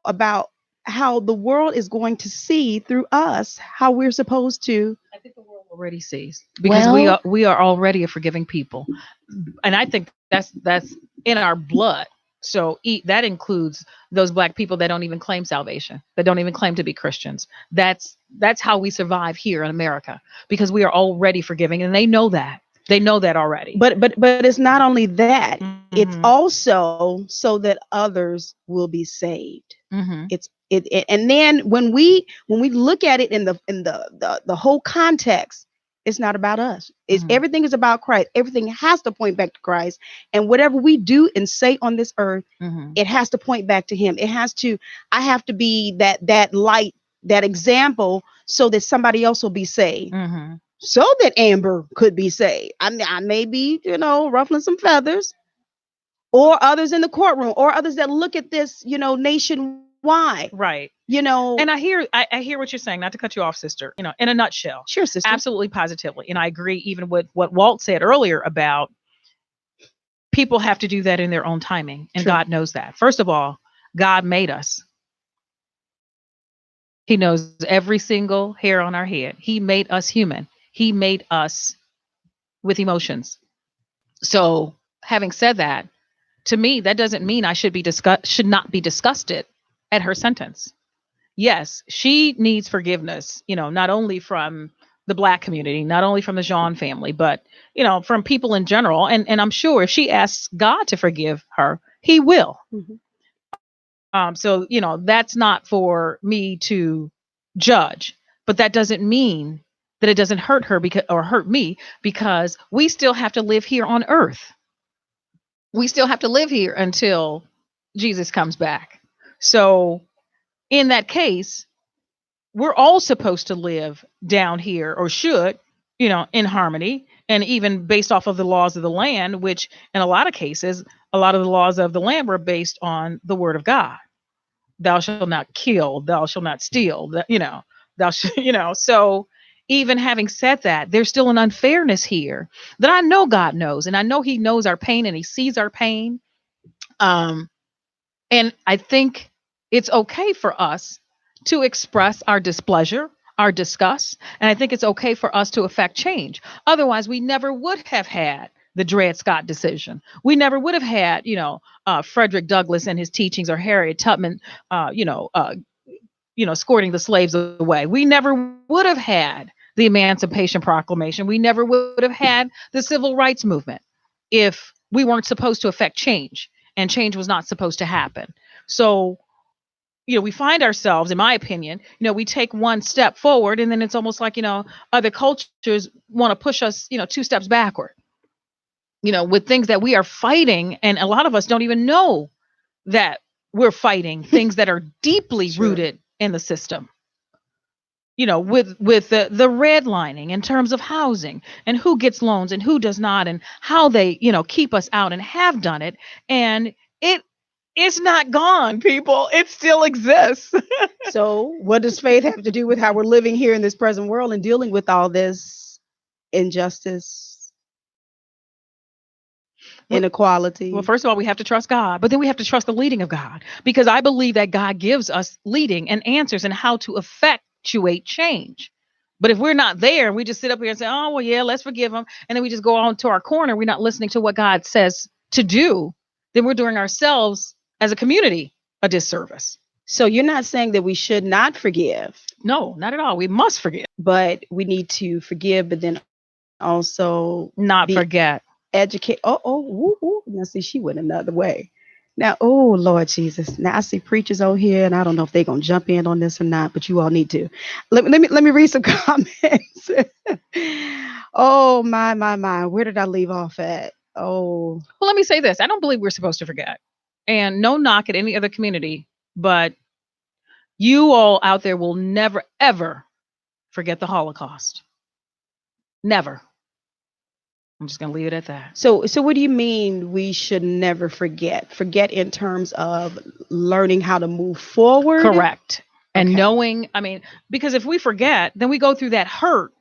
Speaker 2: about how the world is going to see through us how we're supposed to.
Speaker 3: I think the world already sees, because we are already a forgiving people, and I think that's in our blood. So that includes those black people that don't even claim salvation, that don't even claim to be Christians. That's how we survive here in America, because we are already forgiving, and they know that. They know that already.
Speaker 2: But it's not only that. It's
Speaker 3: Mhm.
Speaker 2: also so that others will be saved.
Speaker 3: Mhm.
Speaker 2: And then when we look at it in the whole context, it's not about us. It's
Speaker 3: Mhm.
Speaker 2: everything is about Christ. Everything has to point back to Christ. And whatever we do and say on this earth,
Speaker 3: Mhm.
Speaker 2: it has to point back to him. I have to be that light, that example, so that somebody else will be saved.
Speaker 3: Mhm.
Speaker 2: So that Amber could be saved. I may be, ruffling some feathers, or others in the courtroom, or others that look at this, nationwide,
Speaker 3: Right.
Speaker 2: you know.
Speaker 3: And I hear what you're saying, not to cut you off, sister, in a nutshell.
Speaker 2: Sure, sister.
Speaker 3: Absolutely, positively. And I agree even with what Walt said earlier about people have to do that in their own timing. And
Speaker 2: True.
Speaker 3: God knows that. First of all, God made us. He knows every single hair on our head. He made us human. He made us with emotions. So, having said that, to me, that doesn't mean I should not be disgusted at her sentence. Yes, she needs forgiveness, not only from the black community, not only from the Jean family, but, from people in general. And I'm sure if she asks God to forgive her, he will.
Speaker 2: Mhm.
Speaker 3: So, that's not for me to judge, but that doesn't mean that it doesn't hurt her or hurt me, because we still have to live here on earth. We still have to live here until Jesus comes back. So in that case, we're all supposed to live down here, or should, in harmony, and even based off of the laws of the land, which in a lot of cases, a lot of the laws of the land were based on the word of God. Thou shalt not kill, thou shalt not steal, thou shalt, so even having said that, there's still an unfairness here that I know God knows, and I know he knows our pain and he sees our pain. And I think it's okay for us to express our displeasure, our disgust, and I think it's okay for us to affect change. Otherwise, we never would have had the Dred Scott decision. We never would have had, Frederick Douglass and his teachings, or Harriet Tubman, escorting the slaves away. We never would have had the Emancipation Proclamation. We never would have had the Civil Rights Movement if we weren't supposed to affect change, and change was not supposed to happen. So, we find ourselves, in my opinion, we take one step forward, and then it's almost like, other cultures want to push us, 2 steps backward, with things that we are fighting. And a lot of us don't even know that we're fighting things that are deeply
Speaker 2: Sure.
Speaker 3: rooted in the system. With the redlining in terms of housing, and who gets loans and who does not, and how they, keep us out and have done it. And it's not gone, people. It still exists.
Speaker 2: So what does faith have to do with how we're living here in this present world and dealing with all this injustice, inequality?
Speaker 3: Well, first of all, we have to trust God, but then we have to trust the leading of God, because I believe that God gives us leading and answers and how to effectuate change. But if we're not there, we just sit up here and say, oh, well, yeah, let's forgive them, and then we just go on to our corner, we're not listening to what God says to do, then we're doing ourselves as a community a disservice.
Speaker 2: So you're not saying that we should not forgive?
Speaker 3: No, not at all. We must forgive,
Speaker 2: but we need to forgive, but then also
Speaker 3: not forget.
Speaker 2: Educate. Now see, she went another way. Now, oh Lord Jesus. Now I see preachers on here, and I don't know if they're gonna jump in on this or not, but you all need to. Let me read some comments. Oh my. Where did I leave off at? Oh.
Speaker 3: Well, let me say this. I don't believe we're supposed to forget. And no knock at any other community, but you all out there will never, ever forget the Holocaust. Never. I'm just going to leave it at that.
Speaker 2: So what do you mean we should never forget? Forget in terms of learning how to move forward?
Speaker 3: Correct. And
Speaker 2: Okay.
Speaker 3: knowing, because if we forget, then we go through that hurt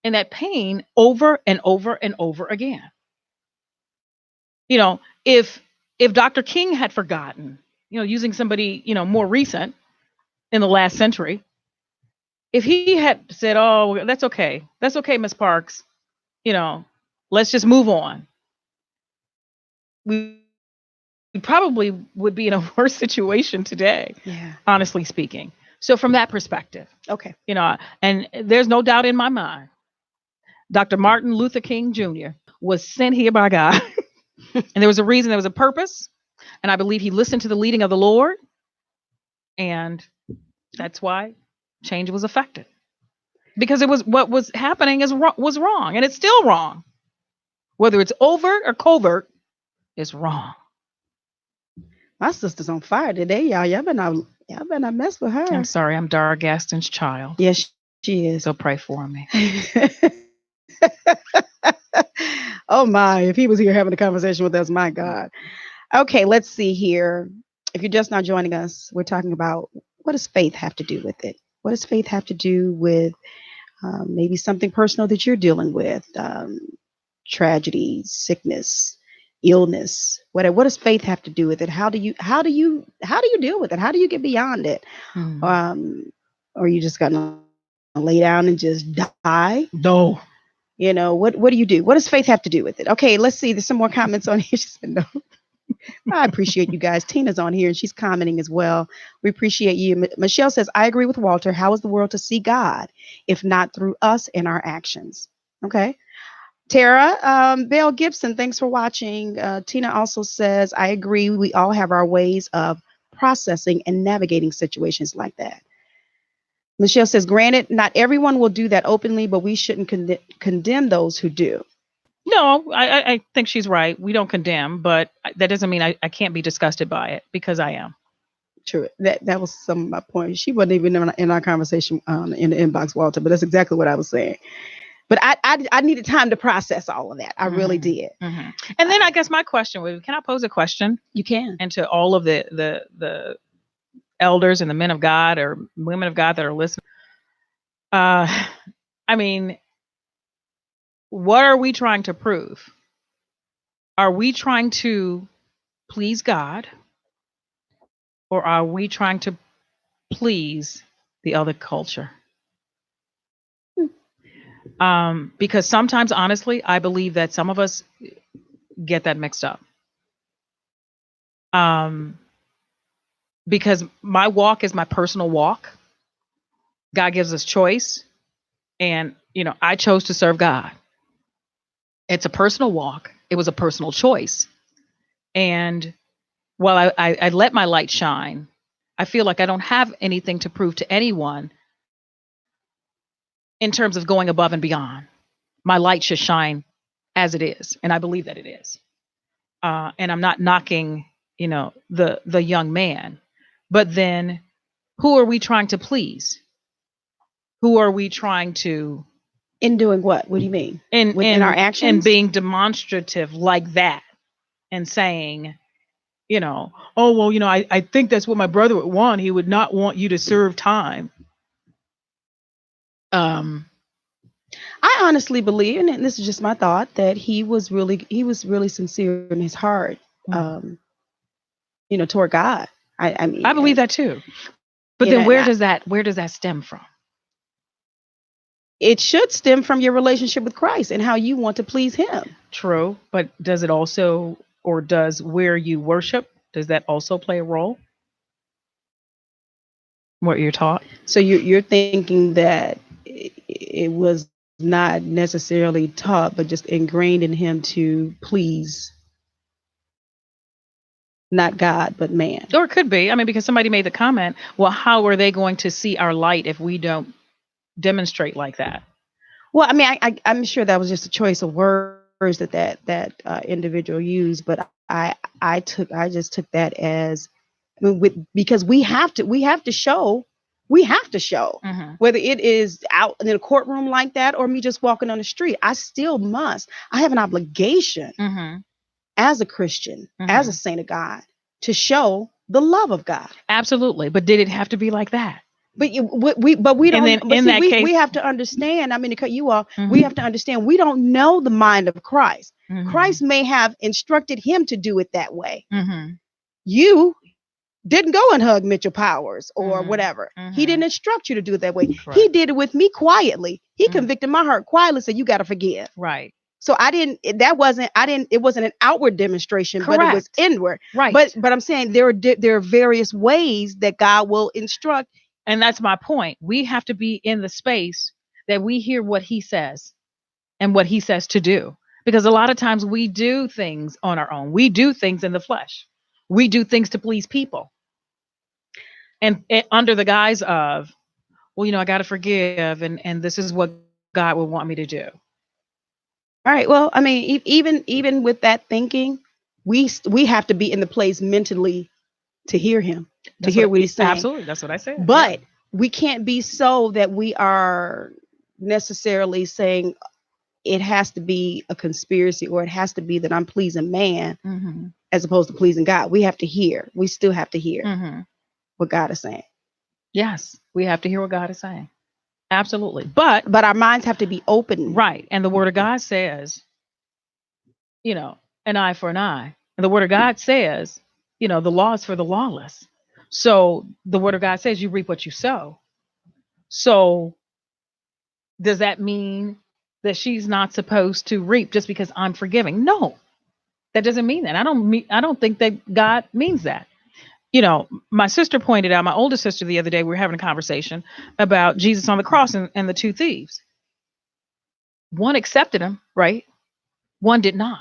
Speaker 3: and that pain over and over and over again. You know, if Dr. King had forgotten, using somebody, more recent in the last century, if he had said, "Oh, that's okay, Miss Parks, let's just move on," we probably would be in a worse situation today,
Speaker 2: Yeah.
Speaker 3: honestly speaking. So from that perspective,
Speaker 2: Okay.
Speaker 3: and there's no doubt in my mind, Dr. Martin Luther King Jr. was sent here by God. And there was a reason, there was a purpose. And I believe he listened to the leading of the Lord. And that's why change was effected. Because it was what was happening was wrong. And it's still wrong. Whether it's overt or covert, it's wrong.
Speaker 2: My sister's on fire today, y'all. Y'all better not mess with her.
Speaker 3: I'm sorry, I'm Dara Gaston's child.
Speaker 2: Yes, she is.
Speaker 3: So pray for me.
Speaker 2: Oh my, if he was here having a conversation with us, my God. Okay, let's see here. If you're just now joining us, we're talking about what does faith have to do with it? What does faith have to do with maybe something personal that you're dealing with? Tragedy, sickness, illness, whatever. What does faith have to do with it? How do you deal with it? How do you get beyond it? Or you just gonna lay down and just die?
Speaker 3: No.
Speaker 2: What do you do? What does faith have to do with it? Okay, let's see. There's some more comments on here. She said no. I appreciate you guys. Tina's on here and she's commenting as well. We appreciate you. Michelle says, I agree with Walter. How is the world to see God if not through us and our actions? Okay. Tara, Belle Gibson, thanks for watching. Tina also says, I agree. We all have our ways of processing and navigating situations like that. Michelle says, granted, not everyone will do that openly, but we shouldn't condemn those who do.
Speaker 3: No, I think she's right. We don't condemn, but that doesn't mean I can't be disgusted by it, because I am.
Speaker 2: True. That was some of my points. She wasn't even in our conversation in the inbox, Walter, but that's exactly what I was saying. But I needed time to process all of that. I really did.
Speaker 3: Mm-hmm. And then I guess my question would be, can I pose a question?
Speaker 2: You can.
Speaker 3: And to all of the elders and the men of God or women of God that are listening. I mean, what are we trying to prove? Are we trying to please God, or are we trying to please the other culture? Because sometimes, honestly, I believe that some of us get that mixed up. Because my walk is my personal walk. God gives us choice. And, I chose to serve God. It's a personal walk. It was a personal choice. And while I let my light shine, I feel like I don't have anything to prove to anyone in terms of going above and beyond. My light should shine as it is. And I believe that it is. And I'm not knocking, the young man. But then who are we trying to please? Who are we trying to?
Speaker 2: In doing what? What do you mean?
Speaker 3: In
Speaker 2: our actions?
Speaker 3: And being demonstrative like that and saying, oh, well, I think that's what my brother would want. He would not want you to serve time.
Speaker 2: I honestly believe, and this is just my thought, that he was really sincere in his heart, toward God. I mean,
Speaker 3: I believe that too. But then where does that stem from?
Speaker 2: It should stem from your relationship with Christ and how you want to please him.
Speaker 3: True. But does it also, or does where you worship, does that also play a role? What you're taught?
Speaker 2: So you're thinking that it was not necessarily taught, but just ingrained in him to please not God, but man.
Speaker 3: Or it could be. I mean, because somebody made the comment, well, how are they going to see our light if we don't demonstrate like that?
Speaker 2: Well, I mean, I'm sure that was just a choice of words that individual used, but I just took that as, because we have to show, whether it is out in a courtroom like that or me just walking on the street. I have an obligation as a Christian, as a saint of God, to show the love of God.
Speaker 3: Absolutely. But did it have to be like that?
Speaker 2: But we
Speaker 3: And
Speaker 2: don't.
Speaker 3: then
Speaker 2: But
Speaker 3: in
Speaker 2: see,
Speaker 3: that
Speaker 2: we
Speaker 3: case,
Speaker 2: have to understand. I mean, to cut you off, we
Speaker 3: Mhm.
Speaker 2: have to understand. We don't know the mind of Christ.
Speaker 3: Mhm.
Speaker 2: Christ may have instructed him to do it that way.
Speaker 3: Mhm.
Speaker 2: You didn't go and hug Mitchell Powers or
Speaker 3: Mhm.
Speaker 2: whatever. He
Speaker 3: Mhm.
Speaker 2: didn't instruct you to do it that way. He
Speaker 3: Correct.
Speaker 2: did it with me quietly. He
Speaker 3: Mhm.
Speaker 2: convicted my heart quietly, said you got to forgive.
Speaker 3: Right.
Speaker 2: So I didn't. It wasn't an outward demonstration, but it was
Speaker 3: Correct.
Speaker 2: inward.
Speaker 3: Right.
Speaker 2: But I'm saying there are various ways that God will instruct.
Speaker 3: And that's my point. We have to be in the space that we hear what he says and what he says to do. Because a lot of times we do things on our own. We do things in the flesh. We do things to please people. And under the guise of, well, I got to forgive, and this is what God would want me to do.
Speaker 2: All right. Well, I mean, even with that thinking, we have to be in the place mentally to hear him, to hear what he's saying.
Speaker 3: Absolutely. That's what I said.
Speaker 2: But we can't be so that we are necessarily saying it has to be a conspiracy or it has to be that I'm pleasing man
Speaker 3: Mm-hmm.
Speaker 2: as opposed to pleasing God. We have to hear. We still have to hear
Speaker 3: Mm-hmm.
Speaker 2: what God is saying.
Speaker 3: Yes, we have to hear what God is saying. Absolutely. But
Speaker 2: our minds have to be open.
Speaker 3: Right. And the word of God says, an eye for an eye. And the word of God says, the law is for the lawless. So the word of God says you reap what you sow. So does that mean that she's not supposed to reap just because I'm forgiving? No, that doesn't mean that. I don't think that God means that. My sister pointed out, my older sister the other day, we were having a conversation about Jesus on the cross and the two thieves. One accepted him, right? One did not.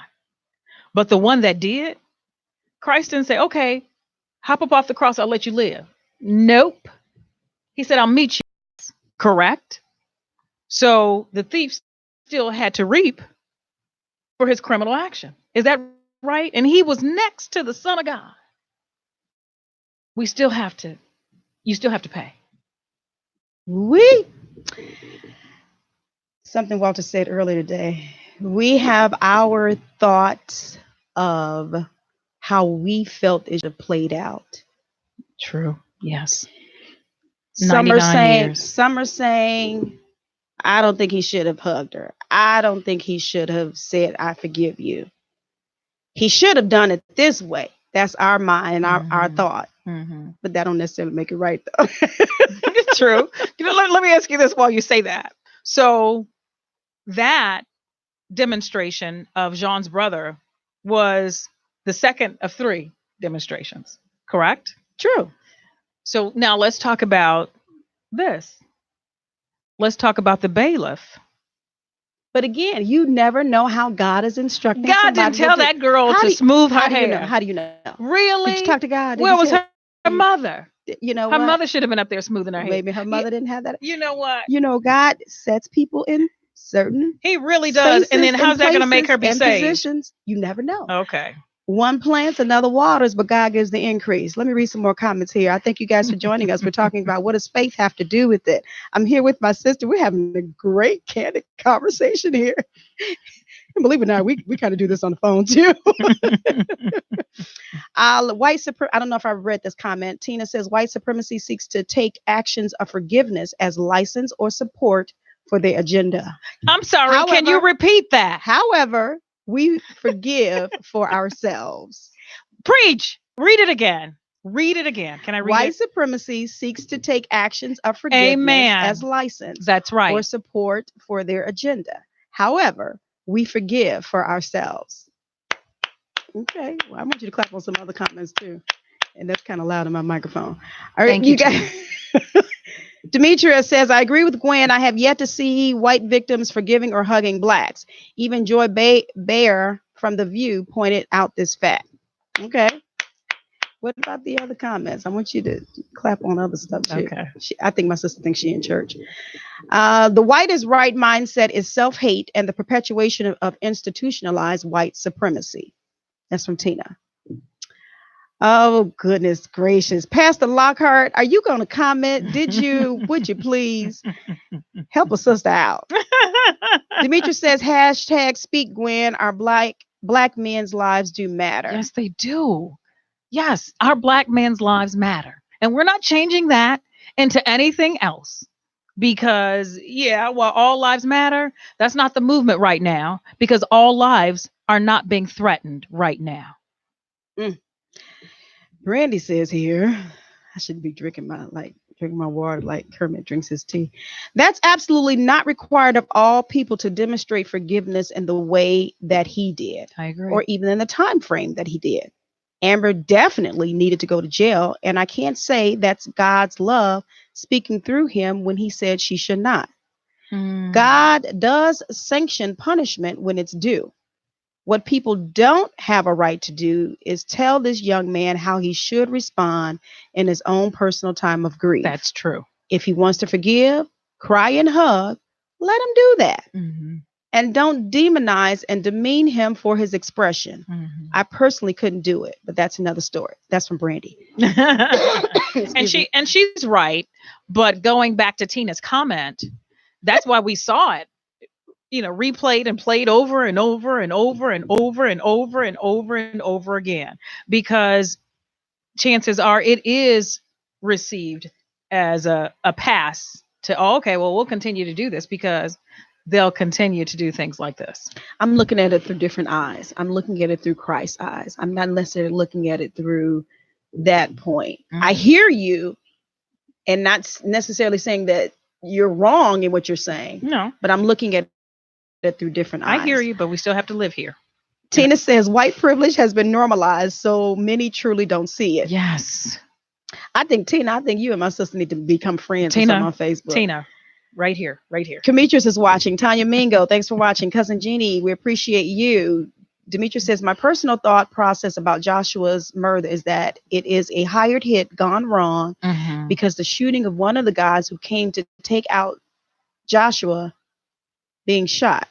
Speaker 3: But the one that did, Christ didn't say, okay, hop up off the cross, I'll let you live. Nope. He said, I'll meet you. Correct? So the thief still had to reap for his criminal action. Is that right? And he was next to the Son of God. You still have to pay.
Speaker 2: Something Walter said earlier today. We have our thoughts of how we felt it should have played out.
Speaker 3: True. Yes.
Speaker 2: Some are saying, I don't think he should have hugged her. I don't think he should have said, I forgive you. He should have done it this way. That's our mind and our thought.
Speaker 3: Mm-hmm.
Speaker 2: But that don't necessarily make it right, though.
Speaker 3: True. Let me ask you this while you say that. So that demonstration of Jean's brother was the second of 3 demonstrations, correct?
Speaker 2: True.
Speaker 3: So now let's talk about this. Let's talk about the bailiff.
Speaker 2: But again, you never know how God is instructing.
Speaker 3: God didn't tell that girl to smooth her hair.
Speaker 2: How do you know?
Speaker 3: Really?
Speaker 2: Did you talk to God?
Speaker 3: Where was her mother?
Speaker 2: Her
Speaker 3: mother should have been up there smoothing her hair.
Speaker 2: Maybe her mother didn't have that.
Speaker 3: You know what?
Speaker 2: God sets people in certain.
Speaker 3: He really does. And then how's that going to make her be saved?
Speaker 2: Positions, you never know.
Speaker 3: Okay.
Speaker 2: One plants, another waters, but God gives the increase. Let me read some more comments here. I thank you guys for joining us. We're talking about what does faith have to do with it. I'm here with my sister. We're having a great, candid conversation here. And believe it or not, we kind of do this on the phone too. I don't know if I read this comment. Tina says white supremacy seeks to take actions of forgiveness as license or support for their agenda.
Speaker 3: I'm sorry. Can you repeat that?
Speaker 2: However, we forgive for ourselves.
Speaker 3: Preach. Read it again. Read it again. Can I read it?
Speaker 2: White supremacy seeks to take actions of forgiveness as license.
Speaker 3: That's right.
Speaker 2: Or support for their agenda. However, we forgive for ourselves. Okay. Well, I want you to clap on some other comments too. And that's kind of loud in my microphone. All right,
Speaker 3: Thank you
Speaker 2: guys. Demetria says, I agree with Gwen. I have yet to see white victims forgiving or hugging blacks. Even Joy Bayer from The View pointed out this fact. Okay. What about the other comments? I want you to clap on other stuff too.
Speaker 3: Okay.
Speaker 2: I think my sister thinks she's in church. The white is right mindset is self-hate and the perpetuation of institutionalized white supremacy. That's from Tina. Oh, goodness gracious. Pastor Lockhart, are you going to comment? Would you please help a sister out? Demetrius says, hashtag speak Gwen, our black men's lives do matter.
Speaker 3: Yes, they do. Yes, our black men's lives matter. And we're not changing that. into anything else. Because, yeah, while all lives matter, that's not the movement right now, because all lives are not being threatened right now.
Speaker 2: Mm. Brandy says here, I should be drinking my water like Kermit drinks his tea. That's absolutely not required of all people to demonstrate forgiveness in the way that he did,
Speaker 3: I agree.
Speaker 2: or even in the time frame that he did. Amber definitely needed to go to jail, and I can't say that's God's love speaking through him when he said she should not. God does sanction punishment when it's due. What people don't have a right to do is tell this young man how he should respond in his own personal time of grief.
Speaker 3: That's true.
Speaker 2: If he wants to forgive, cry, and hug, let him do that. And don't demonize and demean him for his expression. I personally couldn't do it, but that's another story. That's from Brandy.
Speaker 3: and she's right. But going back to Tina's comment, that's why we saw it, replayed and played over and over and over and over and over and over and over again, because chances are it is received as a pass to, okay, well, we'll continue to do this because they'll continue to do things like this.
Speaker 2: I'm looking at it through different eyes. I'm looking at it through Christ's eyes. I'm not necessarily looking at it through that point. I hear you, and not necessarily saying that you're wrong in what you're saying.
Speaker 3: No.
Speaker 2: But I'm looking at it through different eyes.
Speaker 3: I hear you, but we still have to live here.
Speaker 2: Tina says white privilege has been normalized, so many truly don't see it.
Speaker 3: Yes.
Speaker 2: I think you and my sister need to become friends on Facebook.
Speaker 3: Tina. Right here.
Speaker 2: Demetrius is watching. Tanya Mingo, thanks for watching. Cousin Jeannie, we appreciate you. Demetrius says, my personal thought process about Joshua's murder is that it is a hired hit gone wrong, because the shooting of one of the guys who came to take out Joshua being shot.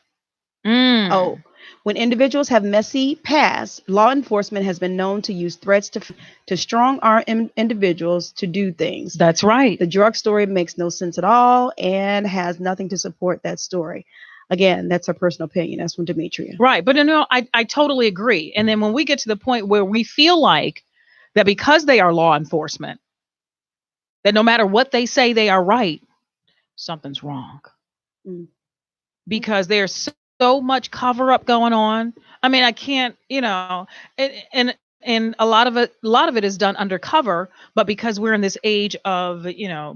Speaker 2: Oh, when individuals have messy pasts, law enforcement has been known to use threats to strong arm individuals to do things.
Speaker 3: That's right.
Speaker 2: The drug story makes no sense at all and has nothing to support that story. Again, that's a personal opinion. That's from Demetria.
Speaker 3: Right. But I totally agree. And then when we get to the point where we feel like that because they are law enforcement, that no matter what they say, they are right, something's wrong. Because there's so much cover up going on. I mean, I can't, and a lot of it is done undercover, but because we're in this age of,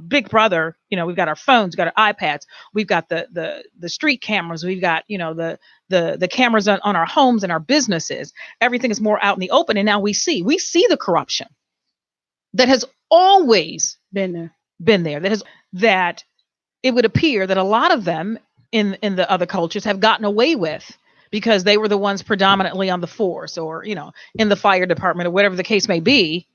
Speaker 3: Big Brother, we've got our phones, we've got our iPads, we've got the street cameras, we've got, the cameras on our homes and our businesses. Everything is more out in the open. And now we see the corruption that has always been there. That it would appear that a lot of them in the other cultures have gotten away with, because they were the ones predominantly on the force or, in the fire department or whatever the case may be.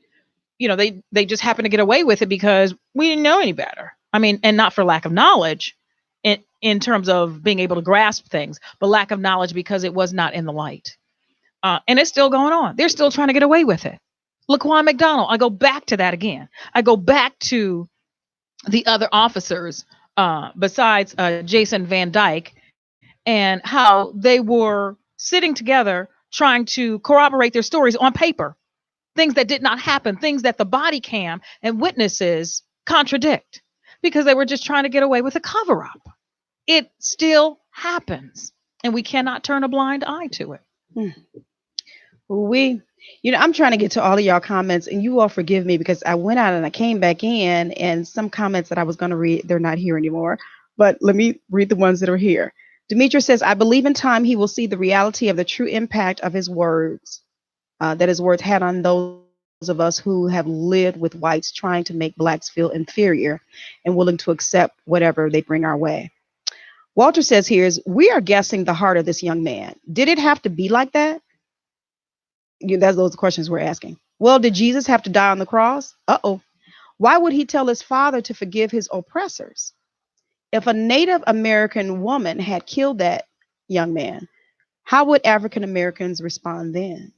Speaker 3: They just happen to get away with it because we didn't know any better. I mean, and not for lack of knowledge in terms of being able to grasp things, but lack of knowledge because it was not in the light. And it's still going on. They're still trying to get away with it. Laquan McDonald, I go back to that again. I go back to the other officers besides Jason Van Dyke, and how they were sitting together trying to corroborate their stories on paper, things that did not happen, things that the body cam and witnesses contradict, because they were just trying to get away with a cover-up. It still happens, and we cannot turn a blind eye to it.
Speaker 2: I'm trying to get to all of y'all comments, and you all forgive me because I went out and I came back in, and some comments that I was going to read, they're not here anymore. But let me read the ones that are here. Demetrius says, I believe in time he will see the reality of the true impact of his words, that his words had on those of us who have lived with whites trying to make blacks feel inferior and willing to accept whatever they bring our way. Walter says we are guessing the heart of this young man. Did it have to be like that? Those are the questions we're asking. Well, did Jesus have to die on the cross? Why would he tell his father to forgive his oppressors? If a Native American woman had killed that young man, how would African Americans respond then?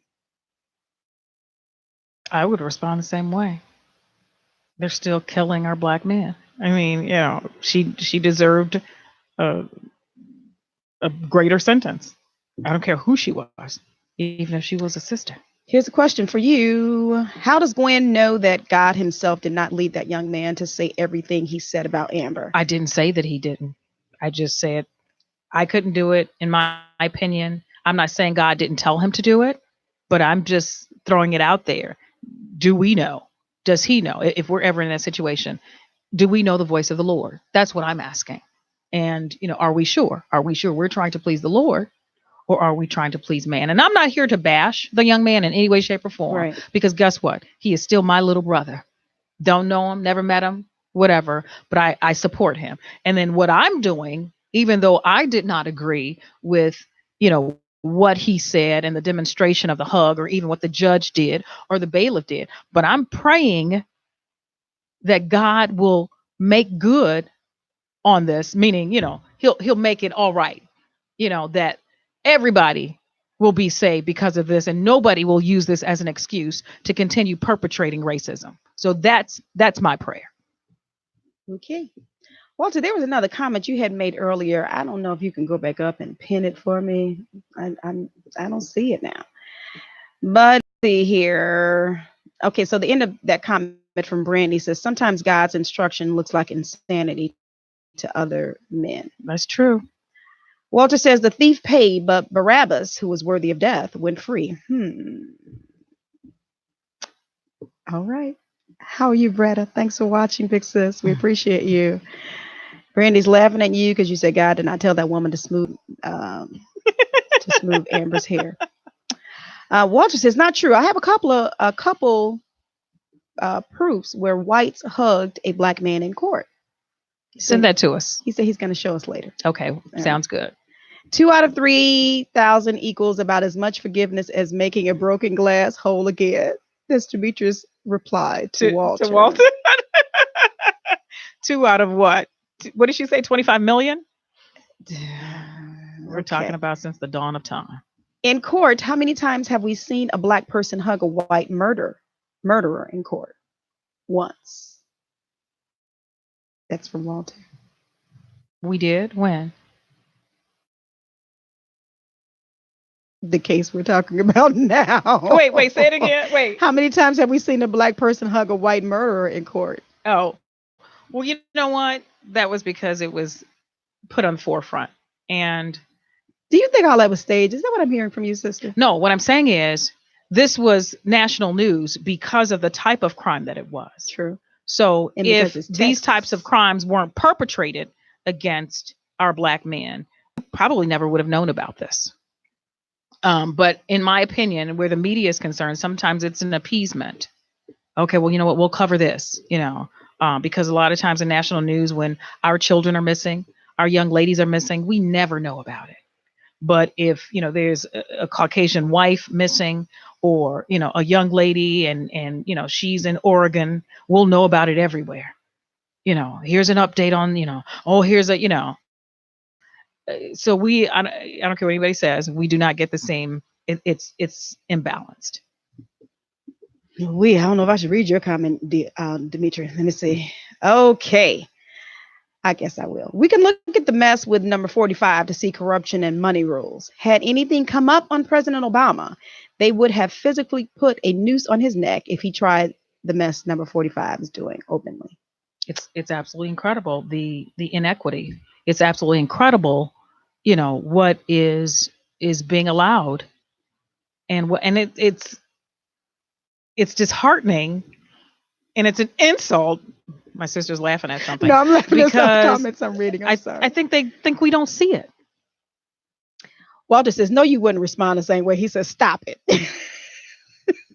Speaker 3: I would respond the same way. They're still killing our black men. I mean, she deserved a greater sentence. I don't care who she was, even if she was a sister.
Speaker 2: Here's a question for you. How does Gwen know that God himself did not lead that young man to say everything he said about Amber?
Speaker 3: I didn't say that he didn't. I just said I couldn't do it, in my opinion. I'm not saying God didn't tell him to do it, but I'm just throwing it out there. Do we know? Does he know? If we're ever in that situation, do we know the voice of the Lord? That's what I'm asking. And, are we sure? Are we sure we're trying to please the Lord, or are we trying to please man? And I'm not here to bash the young man in any way, shape, or form,
Speaker 2: Right.
Speaker 3: because guess what? He is still my little brother. Don't know him, never met him, whatever, but I support him. And then what I'm doing, even though I did not agree with, what he said and the demonstration of the hug, or even what the judge did or the bailiff did, but I'm praying that God will make good on this, meaning, he'll make it all right, that everybody will be saved because of this, and nobody will use this as an excuse to continue perpetrating racism. So that's my prayer.
Speaker 2: Okay. Walter, there was another comment you had made earlier. I don't know if you can go back up and pin it for me. I don't see it now. But see here. Okay, so the end of that comment from Brandy says sometimes God's instruction looks like insanity to other men.
Speaker 3: That's true.
Speaker 2: Walter says the thief paid, but Barabbas, who was worthy of death, went free. All right. How are you, Bretta? Thanks for watching, Big Sis. We appreciate you. Brandy's laughing at you because you said God did not tell that woman to smooth Amber's hair. Walter says not true. I have a couple proofs where whites hugged a black man in court.
Speaker 3: Send that to us.
Speaker 2: He said he's going to show us later.
Speaker 3: Okay, sounds good.
Speaker 2: 2 out of 3,000 equals about as much forgiveness as making a broken glass whole again. That's Demetrius' reply to Walter.
Speaker 3: 2 out of what? What did she say? 25 million? We're talking about since the dawn of time.
Speaker 2: In court, how many times have we seen a black person hug a white murderer in court? Once. That's from Walter.
Speaker 3: We did? When?
Speaker 2: The case we're talking about now.
Speaker 3: Wait, say it again. Wait.
Speaker 2: How many times have we seen a black person hug a white murderer in court?
Speaker 3: Oh, well, you know what? That was because it was put on the forefront. And
Speaker 2: do you think all that was staged? Is that what I'm hearing from you, sister?
Speaker 3: No, what I'm saying is this was national news because of the type of crime that it was.
Speaker 2: True.
Speaker 3: So if these types of crimes weren't perpetrated against our black men, probably never would have known about this. But in my opinion, where the media is concerned, sometimes it's an appeasement. Okay, well, you know what? We'll cover this, because a lot of times in national news, when our children are missing, our young ladies are missing, we never know about it. But if, there's a Caucasian wife missing, or, a young lady and she's in Oregon, we'll know about it everywhere. Here's an update on, here's a, so I don't care what anybody says, we do not get the same, it's imbalanced.
Speaker 2: I don't know if I should read your comment, Demetri. Let me see. Okay. I guess I will. We can look at the mess with number 45 to see corruption and money rules. Had anything come up on President Obama, they would have physically put a noose on his neck if he tried the mess number 45 is doing openly.
Speaker 3: It's absolutely incredible, the inequity. It's absolutely incredible, what is being allowed, and it's disheartening, and it's an insult. My sister's laughing at something.
Speaker 2: No, I'm laughing at some comments I'm reading. I'm sorry.
Speaker 3: I think they think we don't see it.
Speaker 2: Walter says, no, you wouldn't respond the same way. He says, stop it.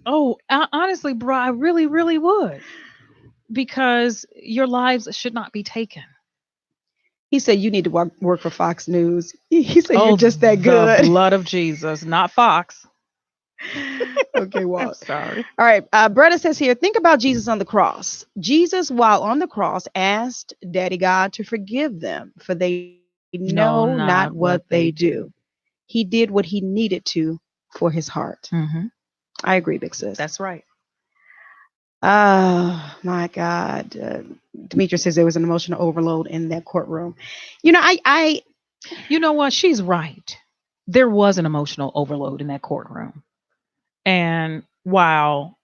Speaker 3: Oh, honestly, bro, I really, really would. Because your lives should not be taken.
Speaker 2: He said, you need to work for Fox News. He said, you're just that good.
Speaker 3: The blood of Jesus, not Fox.
Speaker 2: Okay, well,
Speaker 3: I'm sorry.
Speaker 2: All right. Bretta says here, think about Jesus on the cross. Jesus, while on the cross, asked Daddy God to forgive them, for they know not what they do. He did what he needed to for his heart.
Speaker 3: Mm-hmm.
Speaker 2: I agree, Big Sis.
Speaker 3: That's right.
Speaker 2: Oh, my God. Demetrius says there was an emotional overload in that courtroom. You know what? She's right. There was an emotional overload in that courtroom.
Speaker 3: And while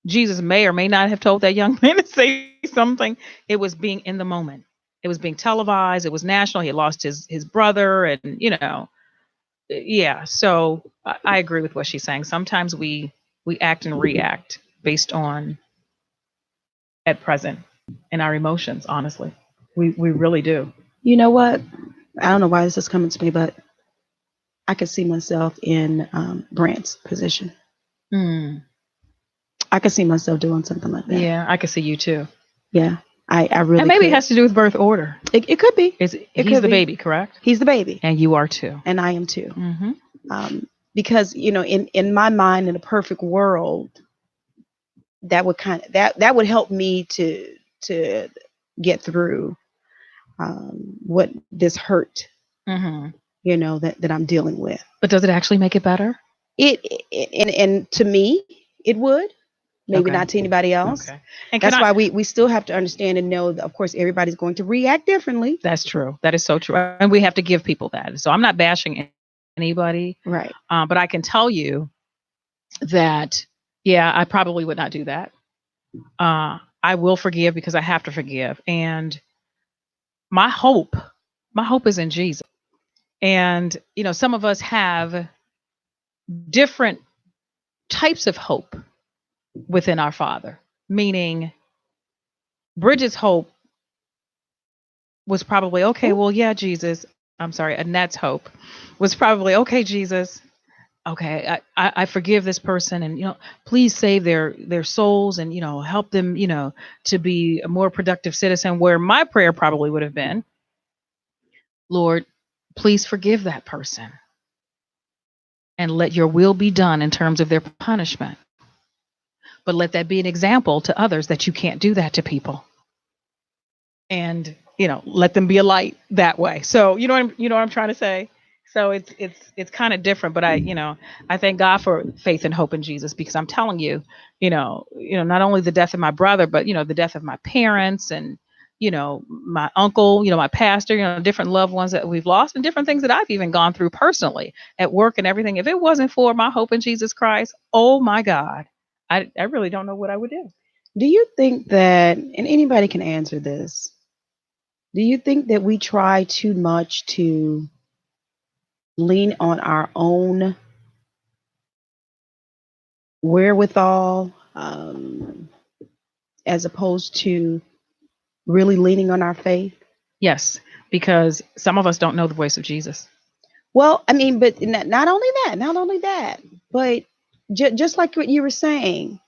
Speaker 3: Jesus may or may not have told that young man to say something, it was being in the moment. It was being televised. It was national. He had lost his brother, and yeah. So I agree with what she's saying. Sometimes we act and react based on at present and our emotions. Honestly, we really do.
Speaker 2: You know what? I don't know why this is coming to me, but I could see myself in Brant's position.
Speaker 3: Mm,
Speaker 2: I could see myself doing something like that.
Speaker 3: yeah, I could see you too.
Speaker 2: Yeah, I really.
Speaker 3: And maybe
Speaker 2: could.
Speaker 3: it has to do with birth order.
Speaker 2: It could be.
Speaker 3: He's
Speaker 2: could
Speaker 3: the
Speaker 2: be.
Speaker 3: baby, correct?
Speaker 2: He's the baby,
Speaker 3: And you are too.
Speaker 2: and I am too.
Speaker 3: Mm-hmm.
Speaker 2: Because in my mind, in a perfect world, that would that would help me to get through what this hurt,
Speaker 3: Mm-hmm.
Speaker 2: that I'm dealing with.
Speaker 3: But does it actually make it better?
Speaker 2: And to me, it would. Maybe
Speaker 3: Okay.
Speaker 2: not to anybody else.
Speaker 3: Okay. And
Speaker 2: That's why we still have to understand and know that, of course, everybody's going to react differently.
Speaker 3: That's true. That is so true. And we have to give people that. So I'm not bashing anybody,
Speaker 2: Right.
Speaker 3: but I can tell you that, yeah, I probably would not do that. I will forgive because I have to forgive. And my hope is in Jesus. And, some of us have different types of hope within our Father, meaning Bridget's hope was probably, okay, well, yeah, Jesus. I'm sorry, Annette's hope was probably, okay, Jesus. Okay, I forgive this person, and please save their souls, and help them, to be a more productive citizen. Where my prayer probably would have been, Lord, please forgive that person, and let your will be done in terms of their punishment. But let that be an example to others that you can't do that to people. And, let them be a light that way. So, you know what I'm trying to say? So it's kind of different, but I thank God for faith and hope in Jesus, because I'm telling you, not only the death of my brother, but, the death of my parents and, my uncle, my pastor, different loved ones that we've lost, and different things that I've even gone through personally at work and everything. If it wasn't for my hope in Jesus Christ, oh my God, I really don't know what I would do.
Speaker 2: Do you think that, and anybody can answer this, do you think that we try too much to lean on our own wherewithal, as opposed to really leaning on our faith?
Speaker 3: Yes, because some of us don't know the voice of Jesus.
Speaker 2: Well, I mean, but not only that, but just like what you were saying.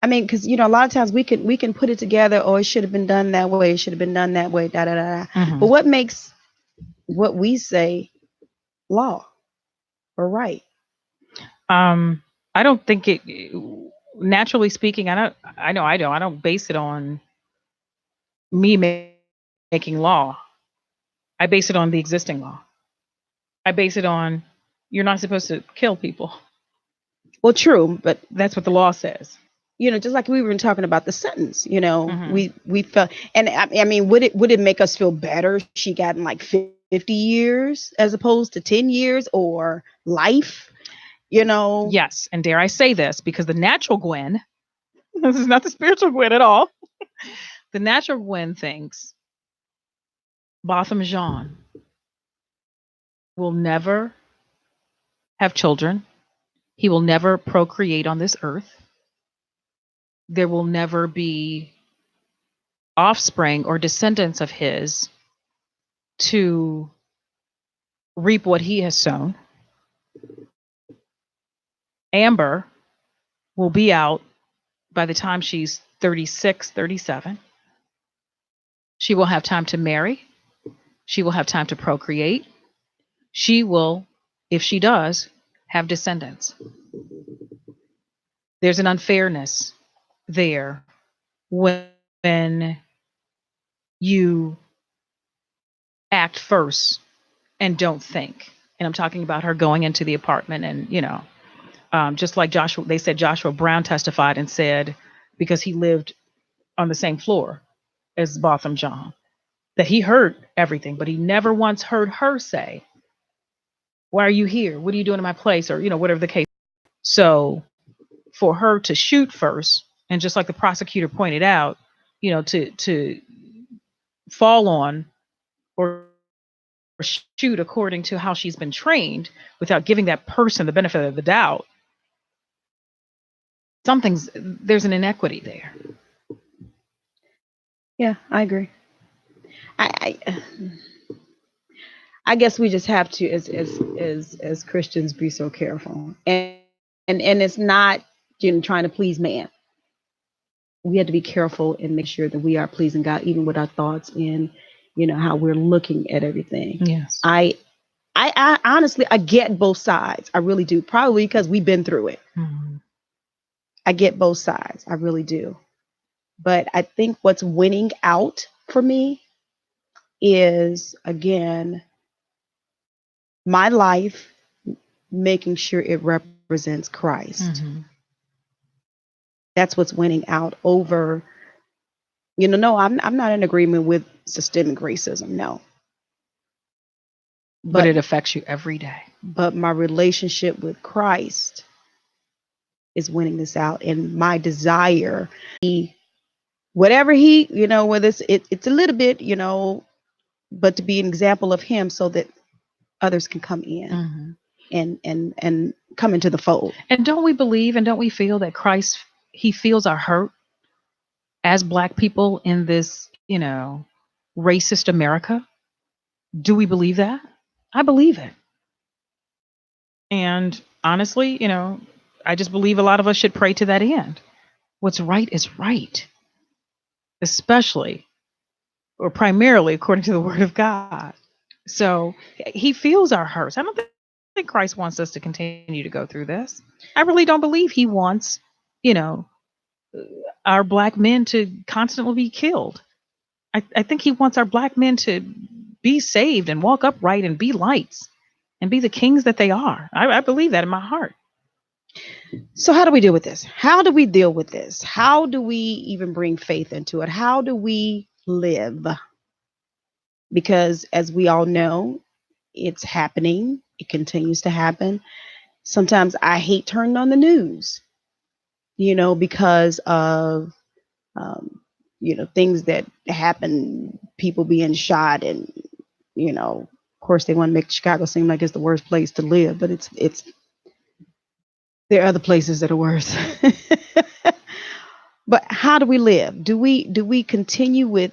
Speaker 2: I mean, because a lot of times we can put it together. Oh, it should have been done that way. It should have been done that way. Da da da.
Speaker 3: Mhm.
Speaker 2: But what makes what we say law or right?
Speaker 3: I don't think it. Naturally speaking, I don't base it on me making law. I base it on the existing law. I base it on you're not supposed to kill people.
Speaker 2: Well, true, but
Speaker 3: That's what the law says.
Speaker 2: just like we were talking about the sentence,
Speaker 3: Mhm.
Speaker 2: we felt, and I mean, would it make us feel better if she got like 50 years as opposed to 10 years or life?
Speaker 3: Yes, and dare I say this, because the natural Gwen, this is not the spiritual Gwen at all. The natural Gwen thinks Botham Jean will never have children. He will never procreate on this earth. There will never be offspring or descendants of his to reap what he has sown. Amber will be out by the time she's 36, 37. She will have time to marry. She will have time to procreate. She will, if she does, have descendants. There's an unfairness there when you act first and don't think. And I'm talking about her going into the apartment and, just like Joshua, they said Joshua Brown testified and said, because he lived on the same floor as Botham Jean, that he heard everything, but he never once heard her say, why are you here? What are you doing in my place? Or, whatever the case. So for her to shoot first, and just like the prosecutor pointed out, to fall on or shoot according to how she's been trained without giving that person the benefit of the doubt, there's an inequity there.
Speaker 2: Yeah, I agree. I I guess we just have to, as Christians, be so careful, and it's not trying to please man. We have to be careful and make sure that we are pleasing God, even with our thoughts and how we're looking at everything.
Speaker 3: Yes.
Speaker 2: I honestly, I get both sides. I really do. Probably because we've been through it.
Speaker 3: Mm-hmm.
Speaker 2: I get both sides. I really do. But I think what's winning out for me is, again, my life, making sure it represents Christ.
Speaker 3: Mm-hmm.
Speaker 2: That's what's winning out over, no, I'm not in agreement with systemic racism. No.
Speaker 3: But it affects you every day.
Speaker 2: But my relationship with Christ is winning this out, and my desire, whatever whether it's a little bit, but to be an example of him so that others can come in and come into the fold.
Speaker 3: And don't we believe and don't we feel that Christ, he feels our hurt as Black people in this, racist America? Do we believe that? I believe it. And honestly, I just believe a lot of us should pray to that end. What's right is right, especially or primarily according to the Word of God. So he feels our hurts. I don't think Christ wants us to continue to go through this. I really don't believe he wants, our Black men to constantly be killed. I think he wants our Black men to be saved and walk upright and be lights and be the kings that they are. I believe that in my heart.
Speaker 2: So how do we deal with this? How do we deal with this? How do we even bring faith into it? How do we live? Because as we all know, it's happening. It continues to happen. Sometimes I hate turning on the news, because of, things that happen, people being shot, and, of course they want to make Chicago seem like it's the worst place to live, but it's there are other places that are worse. But how do we live? Do we continue with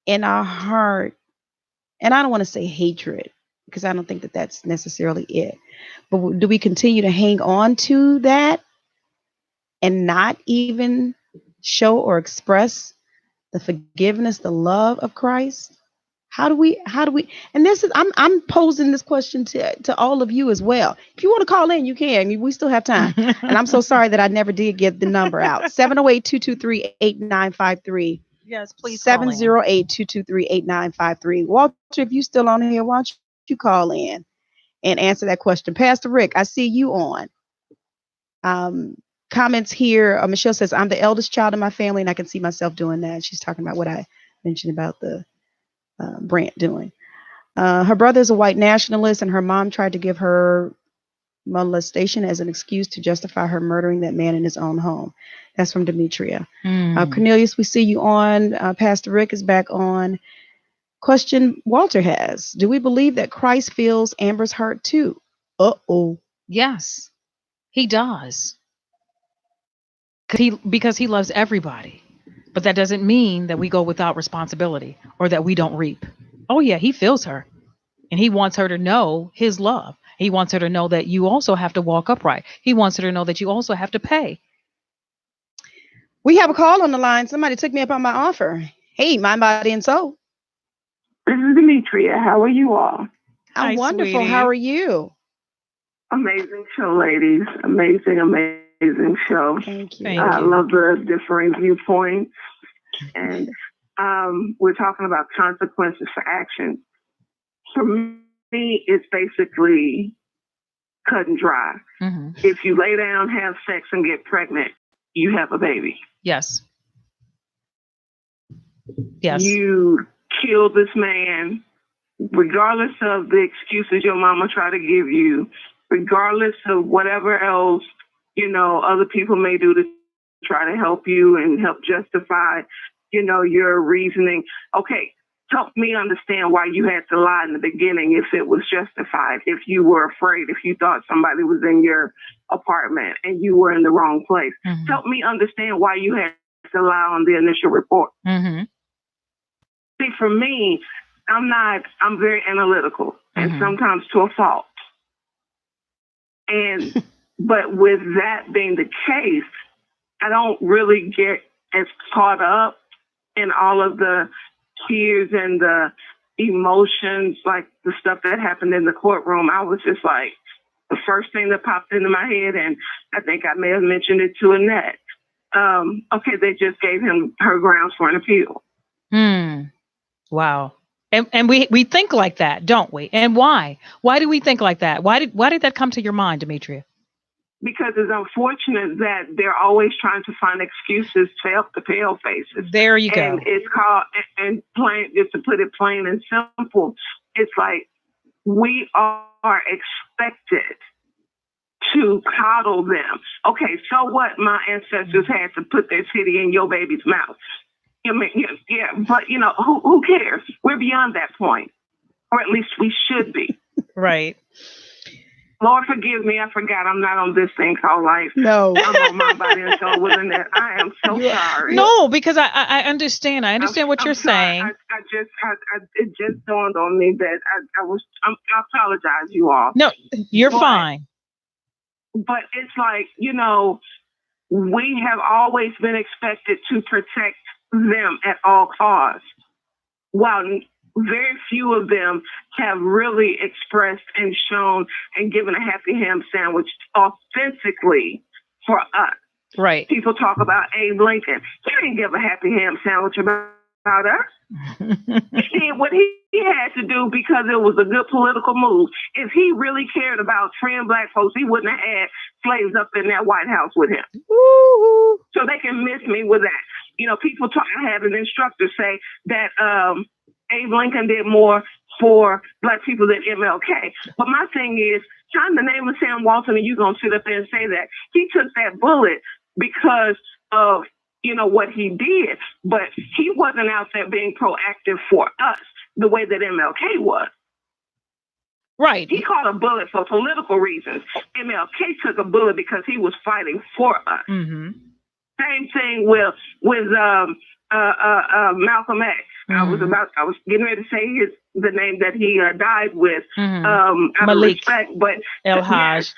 Speaker 2: in our heart, and I don't want to say hatred, because I don't think that that's necessarily it, but do we continue to hang on to that and not even show or express the forgiveness, the love of Christ? How do we, and this is, I'm posing this question to all of you as well. If you want to call in, you can. We still have time. And I'm so sorry that I never did get the number out. 708-223-8953.
Speaker 3: Yes, please.
Speaker 2: 708-223-8953. Walter, if you still on here, why don't you call in and answer that question? Pastor Rick, I see you on. Comments here. Michelle says, I'm the eldest child in my family, and I can see myself doing that. She's talking about what I mentioned about the Brant doing. Her brother is a white nationalist, and her mom tried to give her molestation as an excuse to justify her murdering that man in his own home. That's from Demetria. Cornelius, we see you on. Pastor Rick is back on. Question Walter has: do we believe that Christ feels Amber's heart too?
Speaker 3: Yes, he does. Because he loves everybody. But that doesn't mean that we go without responsibility or that we don't reap. Oh yeah, he feels her. And he wants her to know his love. He wants her to know that you also have to walk upright. He wants her to know that you also have to pay.
Speaker 2: We have a call on the line. Somebody took me up on my offer. Hey, Mind, Body, and Soul.
Speaker 4: This is Demetria. How are you all?
Speaker 2: I'm wonderful.
Speaker 3: Sweetie.
Speaker 2: How are you?
Speaker 4: Amazing show, ladies. Amazing show.
Speaker 2: Thank you.
Speaker 3: Thank
Speaker 4: I
Speaker 3: you.
Speaker 4: love the differing viewpoints. And we're talking about consequences for action. For me, it's basically cut and dry.
Speaker 3: Mm-hmm.
Speaker 4: If you lay down, have sex, and get pregnant, you have a baby.
Speaker 3: Yes. Yes.
Speaker 4: You kill this man, regardless of the excuses your mama try to give you. regardless of whatever else, other people may do to try to help you and help justify, your reasoning. Okay, help me understand why you had to lie in the beginning if it was justified, if you were afraid, if you thought somebody was in your apartment and you were in the wrong place.
Speaker 3: Mm-hmm.
Speaker 4: Help me understand why you had to lie on the initial report.
Speaker 3: Mm-hmm.
Speaker 4: See, for me, I'm very analytical and
Speaker 3: Mhm.
Speaker 4: sometimes to a fault. And, but with that being the case, I don't really get as caught up in all of the tears and the emotions, like the stuff that happened in the courtroom. I was just like, the first thing that popped into my head, and I think I may have mentioned it to Annette. Okay, they just gave her grounds for an appeal.
Speaker 3: Wow. And we think like that, don't we? And why? Why do we think like that? Why did that come to your mind, Demetria?
Speaker 4: Because it's unfortunate that they're always trying to find excuses to help the pale faces.
Speaker 3: There you go.
Speaker 4: And it's called, and plain, just to put it plain and simple, it's like we are expected to coddle them. Okay, so what? My ancestors had to put their titty in your baby's mouth. I mean, yeah, but who cares? We're beyond that point, or at least we should be.
Speaker 3: Right.
Speaker 4: Lord, forgive me. I forgot I'm not on this thing called life.
Speaker 2: No.
Speaker 4: I'm on my body and soul within that. I am so sorry.
Speaker 3: No, because I understand. I understand what you're saying.
Speaker 4: It just dawned on me that I apologize, you all.
Speaker 3: No, you're fine.
Speaker 4: But it's like, we have always been expected to protect them at all costs, while very few of them have really expressed and shown and given a happy ham sandwich authentically for us.
Speaker 3: Right.
Speaker 4: People talk about Abe Lincoln. He didn't give a happy ham sandwich about us. He did what he had to do because it was a good political move. If he really cared about freeing black folks, he wouldn't have had slaves up in that White House with him.
Speaker 2: Woo-hoo.
Speaker 4: So they can miss me with that. People talk. I had an instructor say that Abe Lincoln did more for black people than MLK. But my thing is, trying to name of Sam Walton, and you're going to sit up there and say that. He took that bullet because of, what he did. But he wasn't out there being proactive for us the way that MLK was.
Speaker 3: Right.
Speaker 4: He caught a bullet for political reasons. MLK took a bullet because he was fighting for us.
Speaker 3: Mm-hmm.
Speaker 4: Same thing with Malcolm X.
Speaker 3: Mm-hmm.
Speaker 4: I was getting ready to say the name that he died with.
Speaker 3: Mm-hmm.
Speaker 4: Out
Speaker 3: Malik.
Speaker 4: of respect, but
Speaker 3: El-Haj.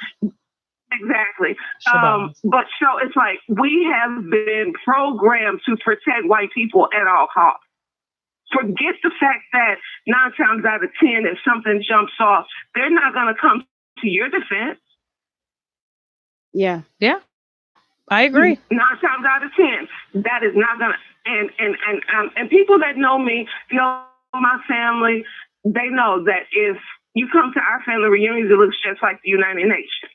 Speaker 4: Exactly.
Speaker 3: Shabazz.
Speaker 4: But so it's like we have been programmed to protect white people at all costs. Forget the fact that 9 times out of 10, if something jumps off, they're not going to come to your defense.
Speaker 2: Yeah.
Speaker 3: Yeah. I agree.
Speaker 4: 9 times out of 10, that is not going to. And people that know me, know my family, they know that if you come to our family reunions, it looks just like the United Nations.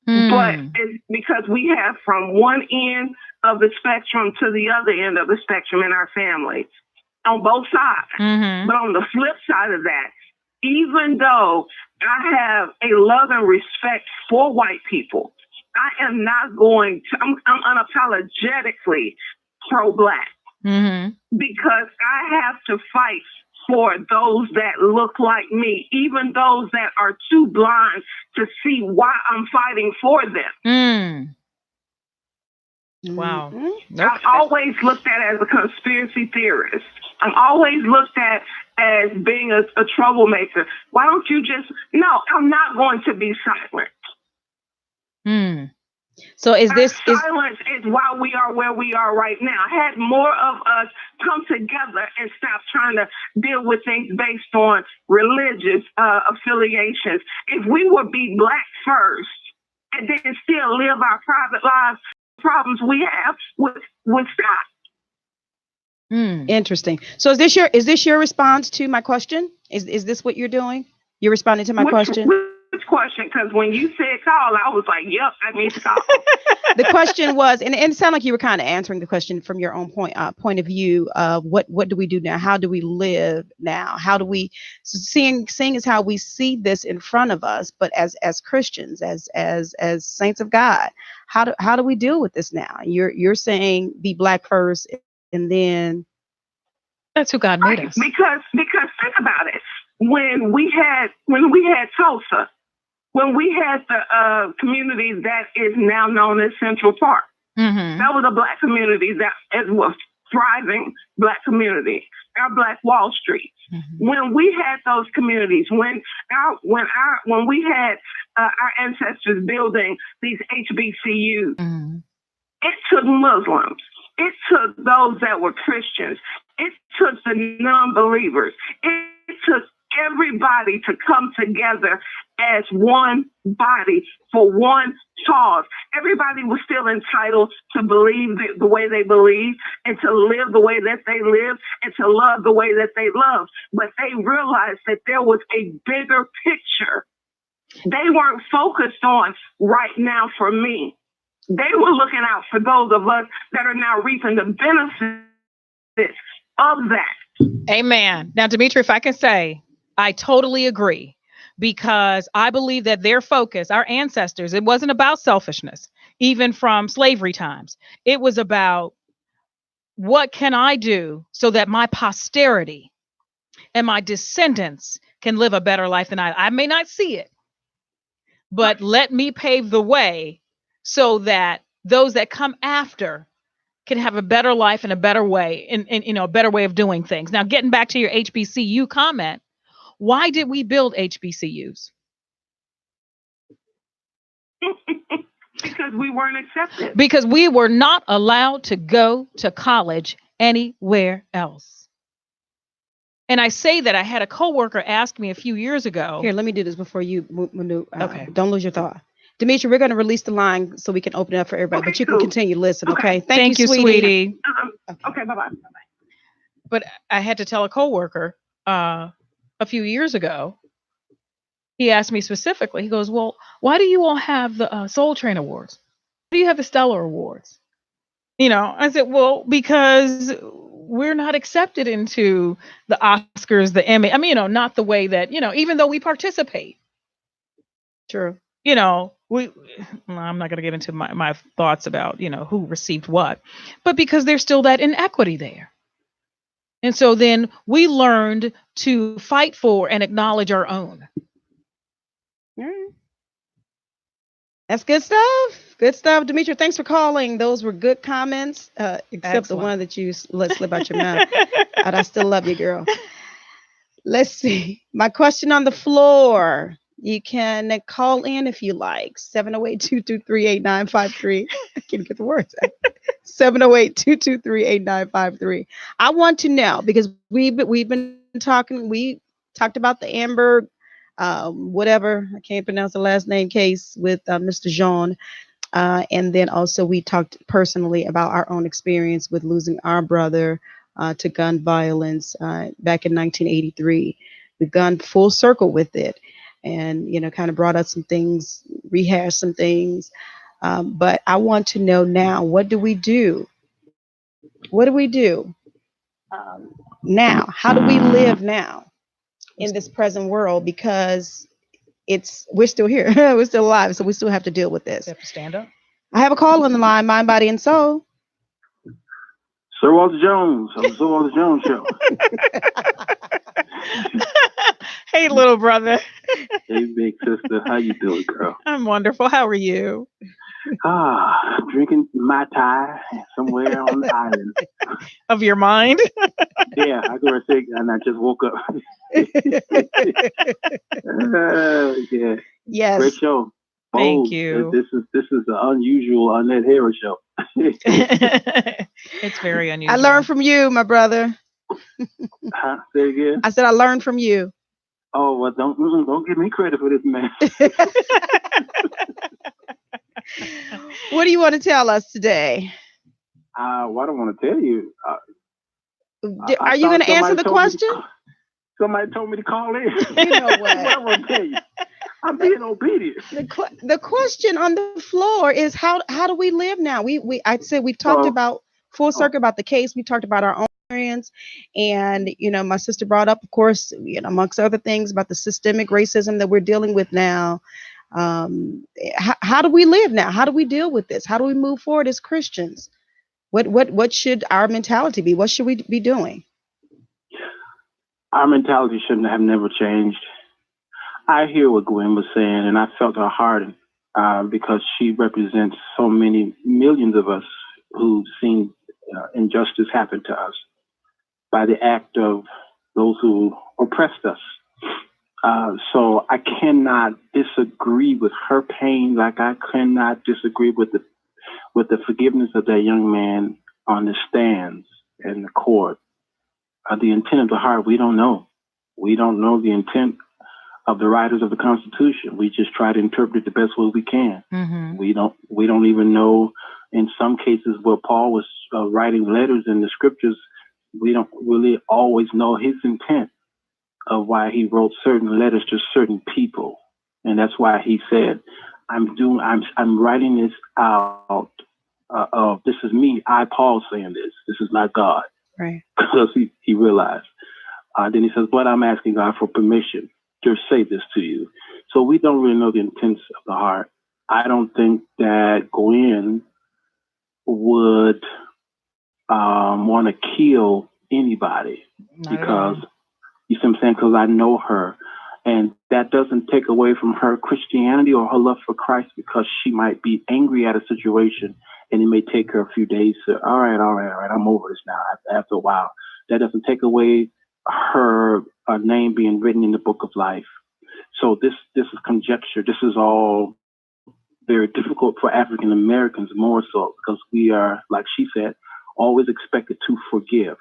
Speaker 4: But it's because we have from one end of the spectrum to the other end of the spectrum in our family, on both sides.
Speaker 3: Mm-hmm.
Speaker 4: But on the flip side of that, even though I have a love and respect for white people, I am not going to, I'm unapologetically pro-black.
Speaker 3: Mm-hmm.
Speaker 4: Because I have to fight for those that look like me, even those that are too blind to see why I'm fighting for them.
Speaker 3: Wow.
Speaker 2: Mm-hmm.
Speaker 4: I'm always looked at as a conspiracy theorist. I'm always looked at as being a troublemaker. Why don't you just, no, I'm not going to be silent.
Speaker 2: So
Speaker 4: silence is why we are where we are right now. Had more of us come together and stop trying to deal with things based on religious affiliations. If we would be black first and then still live our private lives, problems we have would stop.
Speaker 2: Interesting. So is this your response to my question? Is this what you're doing? You're responding to my question?
Speaker 4: Which this question because when you said call, I was like, yep, I need to call.
Speaker 2: The question was, and it sounded like you were kind of answering the question from your own point of view. What do we do now? How do we live now? How do we seeing is how we see this in front of us, but as Christians, as saints of God, how do we deal with this now? You're saying be black first, and then
Speaker 3: That's who God made us.
Speaker 4: Because think about it. When we had Tulsa, when we had the community that is now known as Central Park, that was a black community that was thriving black community. Our Black Wall Street. When we had those communities, when we had our ancestors building these HBCUs, it took Muslims. It took those that were Christians. It took the non-believers. It took everybody to come together as one body for one cause. Everybody was still entitled to believe the way they believe and to live the way that they live and to love the way that they love. But they realized that there was a bigger picture. They weren't focused on right now for me. They were looking out for those of us that are now reaping the benefits of that.
Speaker 3: Amen. Now, Demetri, if I can say, I totally agree, because I believe that their focus, our ancestors, it wasn't about selfishness, even from slavery times. It was about, what can I do so that my posterity and my descendants can live a better life than I may not see it, but let me pave the way so that those that come after can have a better life and a better way, and a better way of doing things. Now, getting back to your HBCU comment, why did we build HBCUs?
Speaker 4: Because we weren't accepted.
Speaker 3: Because we were not allowed to go to college anywhere else. And I say that I had a coworker ask me a few years ago.
Speaker 2: Here, let me do this before you move.
Speaker 3: Okay.
Speaker 2: Don't lose your thought. Demetri, we're going to release the line so we can open it up for everybody, but you can continue to listen, okay?
Speaker 3: Thank you, sweetie.
Speaker 4: Okay, bye-bye.
Speaker 3: But I had to tell a coworker a few years ago. He asked me specifically, he goes, well, why do you all have the Soul Train Awards? Why do you have the Stellar Awards? I said, well, because we're not accepted into the Oscars, the Emmy. I mean, not the way that, even though we participate.
Speaker 2: True.
Speaker 3: I'm not going to get into my thoughts about, who received what, but because there's still that inequity there. And so then we learned to fight for and acknowledge our own.
Speaker 2: That's good stuff. Good stuff. Demetri, thanks for calling. Those were good comments, except
Speaker 3: Excellent.
Speaker 2: the one that you let slip out your mouth. But I still love you, girl. Let's see. My question on the floor. You can call in if you like. 708-223-8953. I can't get the words out. 708-223-8953. I want to know, because we've been talking. We talked about the Amber, whatever, I can't pronounce the last name, case with Mr. Jean. And then also we talked personally about our own experience with losing our brother to gun violence back in 1983. We've gone full circle with it. And, kind of brought up some things, rehashed some things. But I want to know now, what do we do? What do we do now? How do we live now in this present world? Because we're still here. We're still alive. So we still have to deal with this.
Speaker 3: You have to stand up.
Speaker 2: I have a call on the line, Mind, Body, and Soul.
Speaker 5: Sir Walter Jones on the Sir Walter Jones Show.
Speaker 3: Hey, little brother.
Speaker 5: Hey, big sister. How you doing, girl?
Speaker 3: I'm wonderful. How are you?
Speaker 5: Drinking Mai Tai somewhere on the island.
Speaker 3: Of your mind?
Speaker 5: Yeah, I go to say, and I just woke up. Yeah.
Speaker 2: Yes.
Speaker 5: Great show.
Speaker 3: Thank you.
Speaker 5: This is the unusual Annette Harris show.
Speaker 3: It's very unusual.
Speaker 2: I learned from you, my brother.
Speaker 5: Say again.
Speaker 2: I said I learned from you.
Speaker 5: Oh, well, don't give me credit for this, man.
Speaker 2: What do you want to tell us today?
Speaker 5: What I want to tell you.
Speaker 2: Are you going to answer the question?
Speaker 5: Somebody told me to call in.
Speaker 2: You know what?
Speaker 5: I want to tell you. I'm being obedient.
Speaker 2: The question on the floor is how do we live now? I'd say we've talked
Speaker 5: So,
Speaker 2: about full circle about the case. We talked about our own experience, and my sister brought up, of course, amongst other things, about the systemic racism that we're dealing with now. How do we live now? How do we deal with this? How do we move forward as Christians? What should our mentality be? What should we be doing?
Speaker 5: our mentality shouldn't have never changed. I hear what Gwen was saying, and I felt her heart because she represents so many millions of us who've seen injustice happen to us by the act of those who oppressed us. So I cannot disagree with her pain, like I cannot disagree with the forgiveness of that young man on the stands in the court. The intent of the heart, we don't know. We don't know the intent of the writers of the Constitution. We just try to interpret it the best way we can.
Speaker 3: Mm-hmm.
Speaker 5: We don't even know, in some cases where Paul was writing letters in the scriptures, we don't really always know his intent of why he wrote certain letters to certain people. And that's why he said, I'm writing this out this is me, Paul saying this. This is not God.
Speaker 2: Right.
Speaker 5: Because he realized. Then he says, but I'm asking God for permission to say this to you. So we don't really know the intents of the heart. I don't think that Gwen would want to kill anybody because, you see what I'm saying? Because I know her. And that doesn't take away from her Christianity or her love for Christ, because she might be angry at a situation and it may take her a few days to, all right, I'm over this now after a while. That doesn't take away her name being written in the book of life. So this is conjecture. This is all very difficult for African Americans, more so because we are, like she said, always expected to forgive.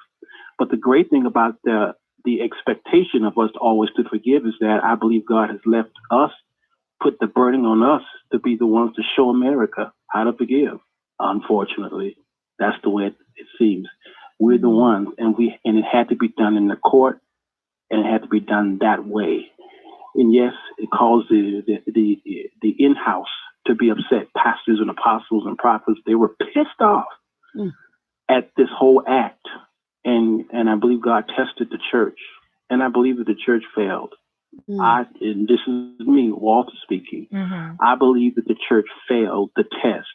Speaker 5: But the great thing about the expectation of us always to forgive is that I believe God has left us, put the burden on us to be the ones to show America how to forgive. Unfortunately, that's the way it seems. We're the ones, and it had to be done in the court, and it had to be done that way. And yes, it caused the in-house to be upset. Pastors and apostles and prophets, they were pissed off at this whole act. And I believe God tested the church, and I believe that the church failed. And this is me, Walter, speaking.
Speaker 3: Mm-hmm.
Speaker 5: I believe that the church failed the test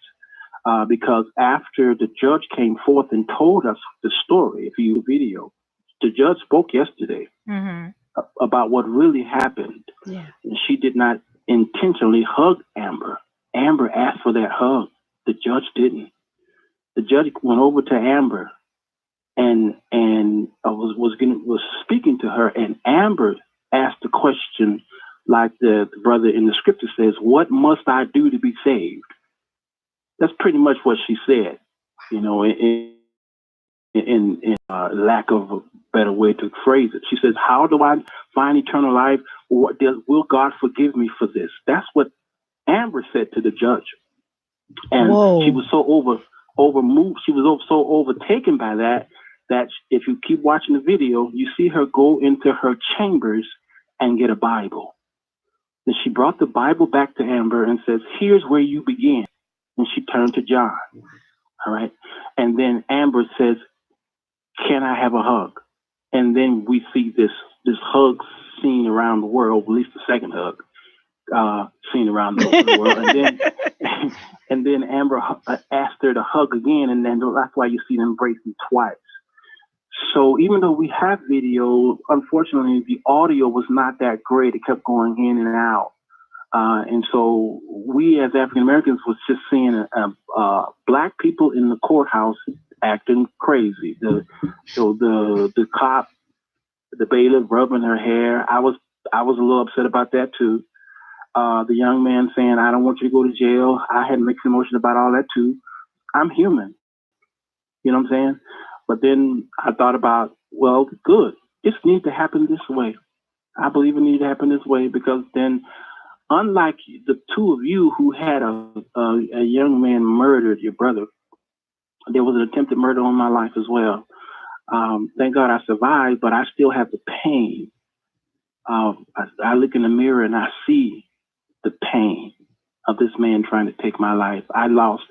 Speaker 5: because after the judge came forth and told us the story, if you video, the judge spoke yesterday about what really happened.
Speaker 2: Yeah.
Speaker 5: And she did not intentionally hug Amber. Amber asked for that hug. The judge didn't. The judge went over to Amber and was speaking to her, and Amber asked the question, like the brother in the scripture says, "What must I do to be saved?" That's pretty much what she said, in lack of a better way to phrase it. She says, "How do I find eternal life? Will God forgive me for this?" That's what Amber said to the judge, and she was so overmoved. She was so overtaken by that if you keep watching the video, you see her go into her chambers and get a Bible. Then she brought the Bible back to Amber and says, "Here's where you begin." And she turned to John. All right. And then Amber says, "Can I have a hug?" And then we see this hug seen around the world, at least the second hug seen around the world. And then Amber asked her to hug again, and then that's why you see them embracing twice. So even though we have video, unfortunately, the audio was not that great. It kept going in and out. And so we as African Americans was just seeing black people in the courthouse acting crazy. The cop, the bailiff rubbing her hair. I was a little upset about that too. The young man saying, "I don't want you to go to jail." I had mixed emotions about all that too. I'm human. You know what I'm saying? But then I thought about, well, good. This needs to happen this way. I believe it needs to happen this way because then, unlike the two of you who had a young man murdered, your brother, there was an attempted murder on my life as well. Thank God I survived, but I still have the pain. I look in the mirror and I see the pain of this man trying to take my life. I lost,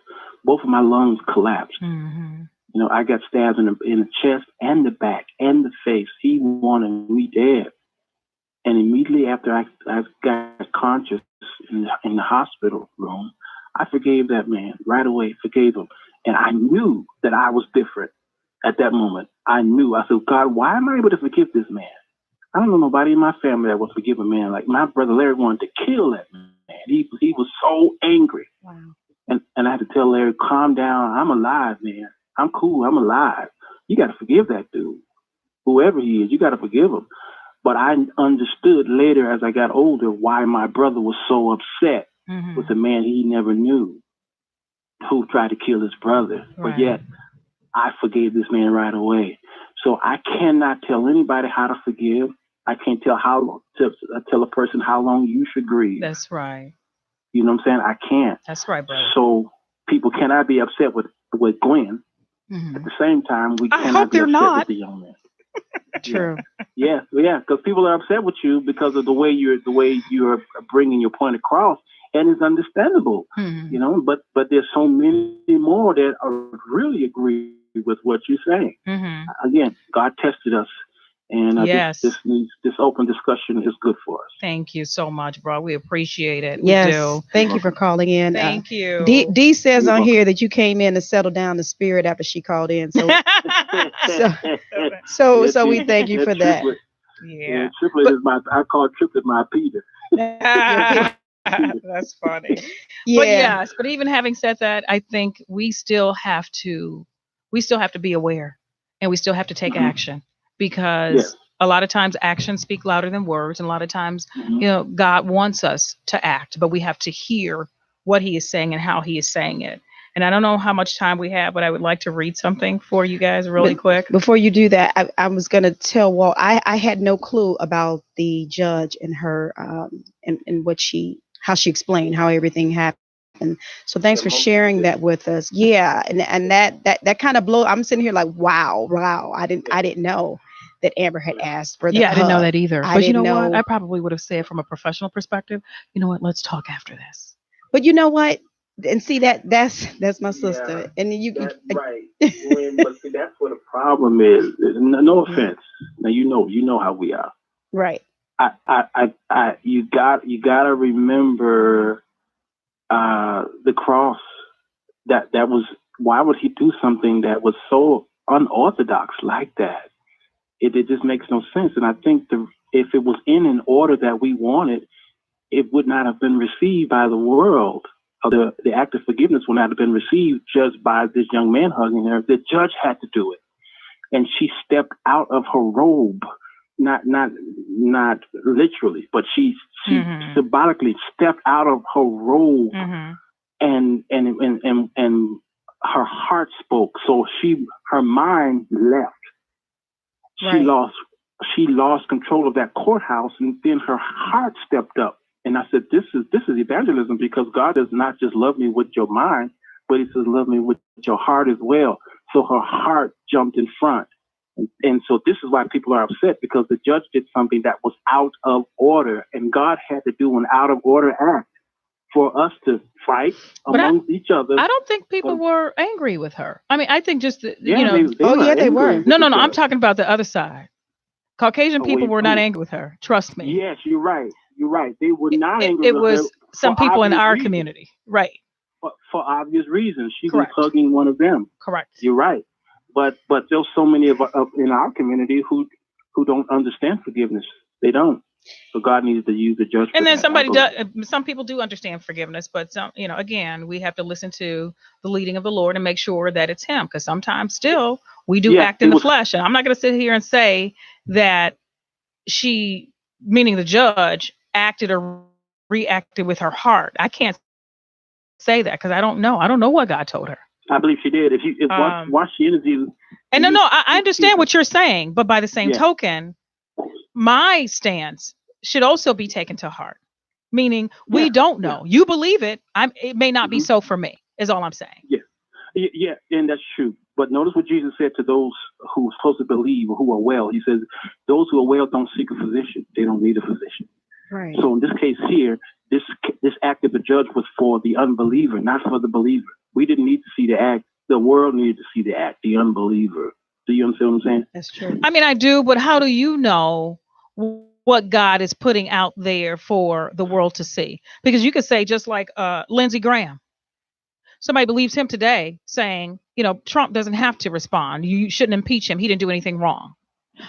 Speaker 5: both of my lungs collapsed.
Speaker 3: Mm-hmm.
Speaker 5: You know, I got stabbed in the chest and the back and the face. He wanted me dead. And immediately after I got conscious in the hospital room, I forgave that man right away, forgave him. And I knew that I was different at that moment. I knew. I said, God, why am I able to forgive this man? I don't know nobody in my family that would forgive a man. Like my brother Larry wanted to kill that man. He was so angry.
Speaker 3: Wow.
Speaker 5: And I had to tell Larry, calm down. I'm alive, man. I'm cool. I'm alive. You got to forgive that dude. Whoever he is, you got to forgive him. But I understood later as I got older why my brother was so upset with a man he never knew who tried to kill his brother.
Speaker 3: Right.
Speaker 5: But yet I forgave this man right away. So I cannot tell anybody how to forgive. I can't tell tell a person how long you should grieve.
Speaker 3: That's right.
Speaker 5: You know what I'm saying? I can't.
Speaker 3: That's right, brother.
Speaker 5: So people cannot be upset with Gwen. At the same time, we cannot be upset with the young man.
Speaker 2: True.
Speaker 5: Yeah, because people are upset with you because of the way you're bringing your point across, and it's understandable, you know. But there's so many more that are really agree with what you're saying. Again, God tested us, and this open discussion is good for us.
Speaker 3: Thank you so much, bro. We appreciate it.
Speaker 2: Yes.
Speaker 3: We do.
Speaker 2: Thank you for calling in.
Speaker 3: Thank you.
Speaker 2: D says on here that you came in to settle down the spirit after she called in. So we thank you for that.
Speaker 5: Yeah, Triplet is I call Triplet my Peter.
Speaker 3: That's funny. Yeah. But even having said that, I think we still have to be aware, and we still have to take action, because a lot of times actions speak louder than words, and a lot of times, you know, God wants us to act, but we have to hear what he is saying and how he is saying it. And I don't know how much time we have, but I would like to read something for you guys really quick.
Speaker 2: Before you do that, I was going to tell Walt, I had no clue about the judge and her, and how she explained how everything happened. So thanks for sharing that with us. Yeah. And that kind of I'm sitting here like, wow. I didn't know that Amber had asked for the hug.
Speaker 3: I didn't know that either. But you know what? I probably would have said from a professional perspective, you know what? Let's talk after this.
Speaker 2: But you know what? And see that's my sister. And
Speaker 5: that's right. But see, that's what the problem is. No offense. Now you know how we are.
Speaker 2: Right.
Speaker 5: You gotta remember the cross. That was, why would he do something that was so unorthodox like that? It just makes no sense. And I think if it was in an order that we wanted, it would not have been received by the world. The act of forgiveness would not have been received just by this young man hugging her. The judge had to do it, and she stepped out of her robe, not literally, but she symbolically stepped out of her robe, and her heart spoke. So her mind left. Right. She lost control of that courthouse, and then her heart stepped up. And I said, this is evangelism, because God does not just love me with your mind, but he says, love me with your heart as well. So her heart jumped in front. And so this is why people are upset, because the judge did something that was out of order, and God had to do an out of order act for us to fight amongst each other.
Speaker 3: I don't think people were angry with her. I mean, I think just,
Speaker 2: they were.
Speaker 3: No, I'm talking about the other side. Caucasian people were not angry with her. Trust me.
Speaker 5: Yes, you're right. You're right. They were not angry
Speaker 3: with her. It was some people in our community. Right.
Speaker 5: For obvious reasons. She was hugging one of them.
Speaker 3: Correct.
Speaker 5: You're right. But there's so many of in our community who don't understand forgiveness. They don't. So God needs to use the judge.
Speaker 3: And then some people do understand forgiveness, but some, again, we have to listen to the leading of the Lord and make sure that it's him, because sometimes still we do act in the flesh. And I'm not going to sit here and say that she, meaning the judge, acted or reacted with her heart. I can't say that because I don't know. I don't know what God told her.
Speaker 5: I believe she did. If watch the interview.
Speaker 3: And no, I understand what you're saying, but by the same token, my stance should also be taken to heart. Meaning, we don't know. You believe it. It may not be so for me. Is all I'm saying.
Speaker 5: Yeah, and that's true. But notice what Jesus said to those who are supposed to believe or who are well. He says, "Those who are well don't seek a physician. They don't need a physician."
Speaker 2: Right.
Speaker 5: So in this case here, this act of the judge was for the unbeliever, not for the believer. We didn't need to see the act. The world needed to see the act, the unbeliever. Do you understand what I'm saying?
Speaker 2: That's true.
Speaker 3: I mean, I do, but how do you know what God is putting out there for the world to see? Because you could say, just like Lindsey Graham, somebody believes him today saying, Trump doesn't have to respond. You shouldn't impeach him. He didn't do anything wrong.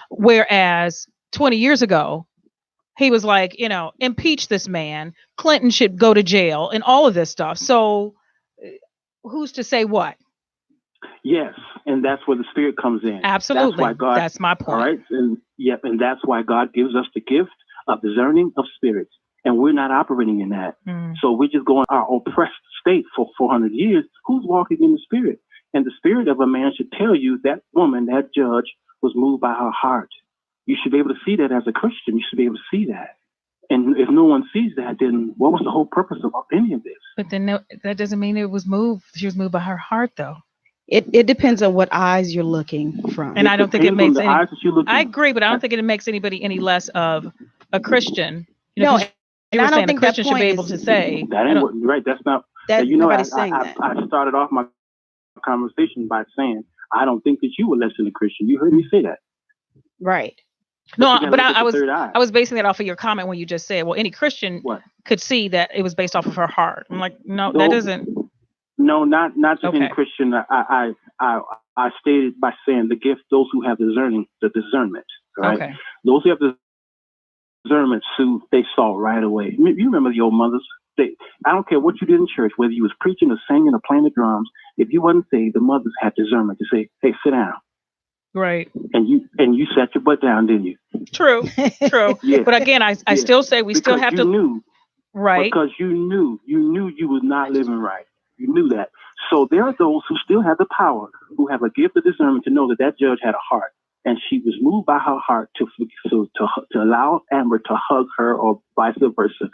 Speaker 3: Whereas 20 years ago, he was like, impeach this man. Clinton should go to jail and all of this stuff. So who's to say what?
Speaker 5: Yes, and that's where the Spirit comes in.
Speaker 3: Absolutely.
Speaker 5: That's why God.
Speaker 3: That's my point.
Speaker 5: All right, and that's why God gives us the gift of discerning of spirits, and we're not operating in that. So we're just going our oppressed state for 400 years. Who's walking in the Spirit? And the spirit of a man should tell you that woman, that judge, was moved by her heart. You should be able to see that as a Christian. You should be able to see that. And if no one sees that, then what was the whole purpose of any of this?
Speaker 3: But then that doesn't mean it was moved. She was moved by her heart, though.
Speaker 2: It depends on what eyes you're looking from.
Speaker 3: And I don't think it makes any.
Speaker 5: I
Speaker 3: agree, but I don't think it makes anybody any less of a Christian.
Speaker 2: No,
Speaker 3: and I don't think a Christian should be able to say
Speaker 5: that ain't right. That's not.
Speaker 2: That, nobody's saying
Speaker 5: that. I started off my conversation by saying I don't think that you were less than a Christian. You heard me say that.
Speaker 2: Right.
Speaker 3: No, but I was basing that off of your comment when you just said, well, any Christian could see that it was based off of her heart. I'm like, no, that doesn't.
Speaker 5: No, not just any Christian. I stated by saying the gift, those who have the discernment, right? Okay. Those who have the discernment, Sue, they saw right away. You remember the old mothers? I don't care what you did in church, whether you was preaching or singing or playing the drums. If you wasn't saved, the mothers had discernment to say, "Hey, sit down."
Speaker 3: Right.
Speaker 5: And you sat your butt down, didn't you?
Speaker 3: True. Yeah. But again, I still say we still have to.
Speaker 5: Knew,
Speaker 3: right.
Speaker 5: Because you knew you was not living right. You knew that. So there are those who still have the power, who have a gift of discernment to know that judge had a heart, and she was moved by her heart to allow Amber to hug her, or vice versa.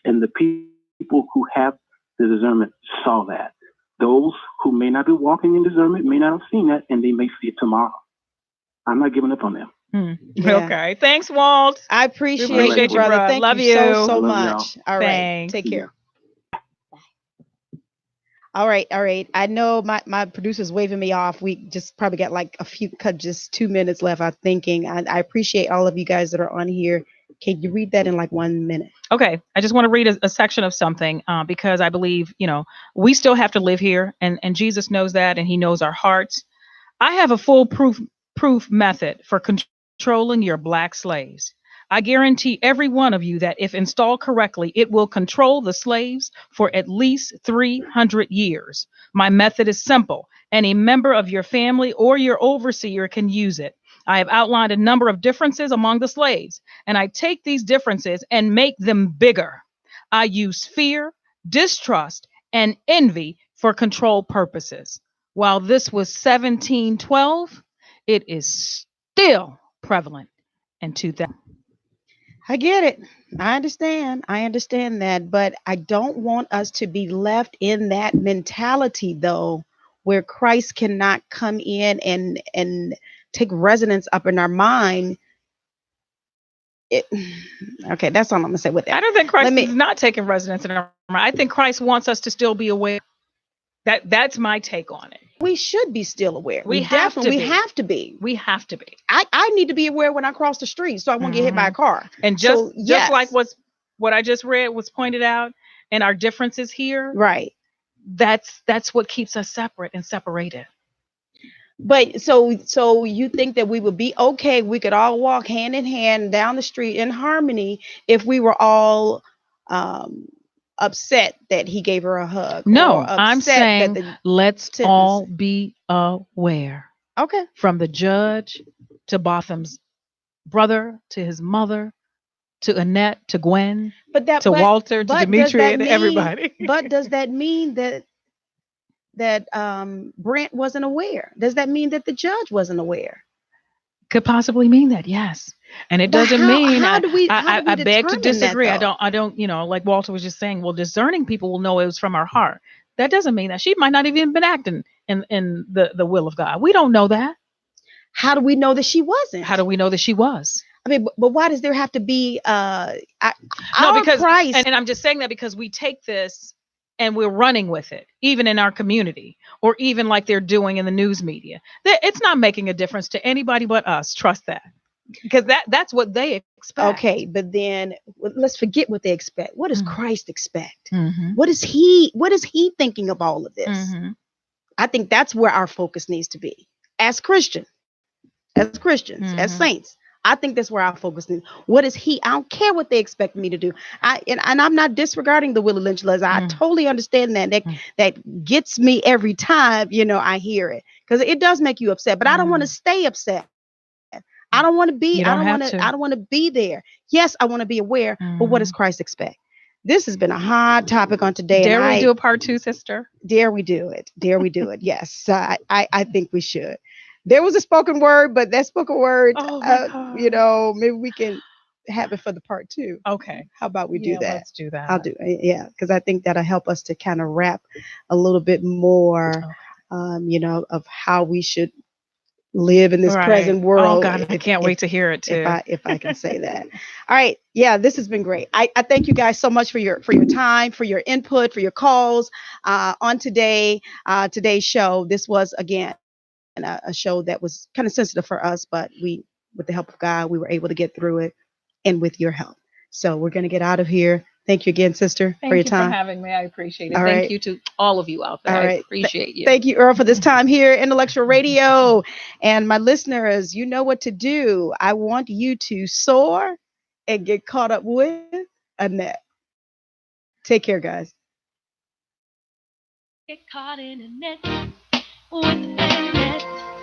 Speaker 5: And the people who have the discernment saw that. Those who may not be walking in discernment may not have seen that, and they may see it tomorrow. I'm not giving up on them.
Speaker 3: Yeah. Okay. Thanks, Walt.
Speaker 2: I appreciate you, brother. Thank
Speaker 3: Love
Speaker 2: you
Speaker 3: you
Speaker 2: so much. All right.
Speaker 3: Thanks.
Speaker 2: Take care. All right. I know my producer's waving me off. We just probably got like just 2 minutes left, I'm thinking. I appreciate all of you guys that are on here. Can you read that in like 1 minute? Okay. I just want to read a section of something because I believe, we still have to live here, and Jesus knows that, and he knows our hearts. I have a foolproof method for controlling your black slaves. I guarantee every one of you that if installed correctly, it will control the slaves for at least 300 years. My method is simple. Any member of your family or your overseer can use it. I have outlined a number of differences among the slaves, and I take these differences and make them bigger. I use fear, distrust, and envy for control purposes. While this was 1712, it is still prevalent in 2000. I get it. I understand that, but I don't want us to be left in that mentality, though, where Christ cannot come in and take residence up in our mind. Okay, that's all I'm gonna say with that. I
Speaker 3: don't think Christ is not taking residence in our mind. I think Christ wants us to still be aware. That's my take on it.
Speaker 2: We should be still aware. We have to be. I need to be aware when I cross the street so I won't get hit by a car.
Speaker 3: And just like what I just read was pointed out, and our differences here.
Speaker 2: Right.
Speaker 3: That's what keeps us separate and separated.
Speaker 2: But so you think that we would be okay? We could all walk hand in hand down the street in harmony if we were all upset that he gave her a hug.
Speaker 3: No, I'm saying let's all be aware.
Speaker 2: Okay.
Speaker 3: From the judge to Botham's brother to his mother to Annette to Gwen to Walter to Demetria to everybody.
Speaker 2: But does that mean that Brent wasn't aware? Does that mean that the judge wasn't aware?
Speaker 3: Could possibly mean that, yes. And it doesn't mean I beg to disagree. I don't, like Walter was just saying, well, discerning people will know it was from our heart. That doesn't mean that she might not even been acting in the will of God. We don't know that.
Speaker 2: How do we know that she wasn't?
Speaker 3: How do we know that she was?
Speaker 2: I mean, but why does there have to be
Speaker 3: No,
Speaker 2: our
Speaker 3: because
Speaker 2: Christ?
Speaker 3: and I'm just saying that because we take this and we're running with it, even in our community, or even like they're doing in the news media. It's not making a difference to anybody but us. Trust that, because that's what they expect.
Speaker 2: Okay, but then let's forget what they expect. What does Christ expect?
Speaker 3: Mm-hmm.
Speaker 2: What is he thinking of all of this?
Speaker 3: Mm-hmm.
Speaker 2: I think that's where our focus needs to be as Christians, as saints. I think that's where our focus is. What is he? I don't care what they expect me to do. And I'm not disregarding the Willie Lynch letters. I totally understand that. That gets me every time, I hear it, because it does make you upset. But I don't want to stay upset. I don't want to be. I don't want to be there. Yes, I want to be aware. But what does Christ expect? This has been a hard topic on today.
Speaker 3: Dare we do a part 2, sister?
Speaker 2: Dare we do it? Dare we do it? Yes, I think we should. There was a spoken word, but that spoken word, maybe we can have it for the part 2.
Speaker 3: Okay.
Speaker 2: How about we do that?
Speaker 3: Let's do that.
Speaker 2: I'll do it. Yeah, because I think that'll help us to kind of wrap a little bit more, of how we should live in this present world.
Speaker 3: Oh God, I can't wait to hear it too.
Speaker 2: If I can say that. All right. Yeah, this has been great. I thank you guys so much for your time, for your input, for your calls on today's show. This was again a show that was kind of sensitive for us, but with the help of God, we were able to get through it, and with your help. So we're going to get out of here. Thank you again, sister, for your time.
Speaker 3: Thank you for having me. I appreciate it.
Speaker 2: All
Speaker 3: Thank
Speaker 2: right.
Speaker 3: you to all of you out there.
Speaker 2: All right.
Speaker 3: I appreciate you.
Speaker 2: Thank you, Earl, for this time here, Intellectual Radio. And my listeners, you know what to do. I want you to soar and get caught up with Annette. Take care, guys.
Speaker 1: Get caught in a net with Annette.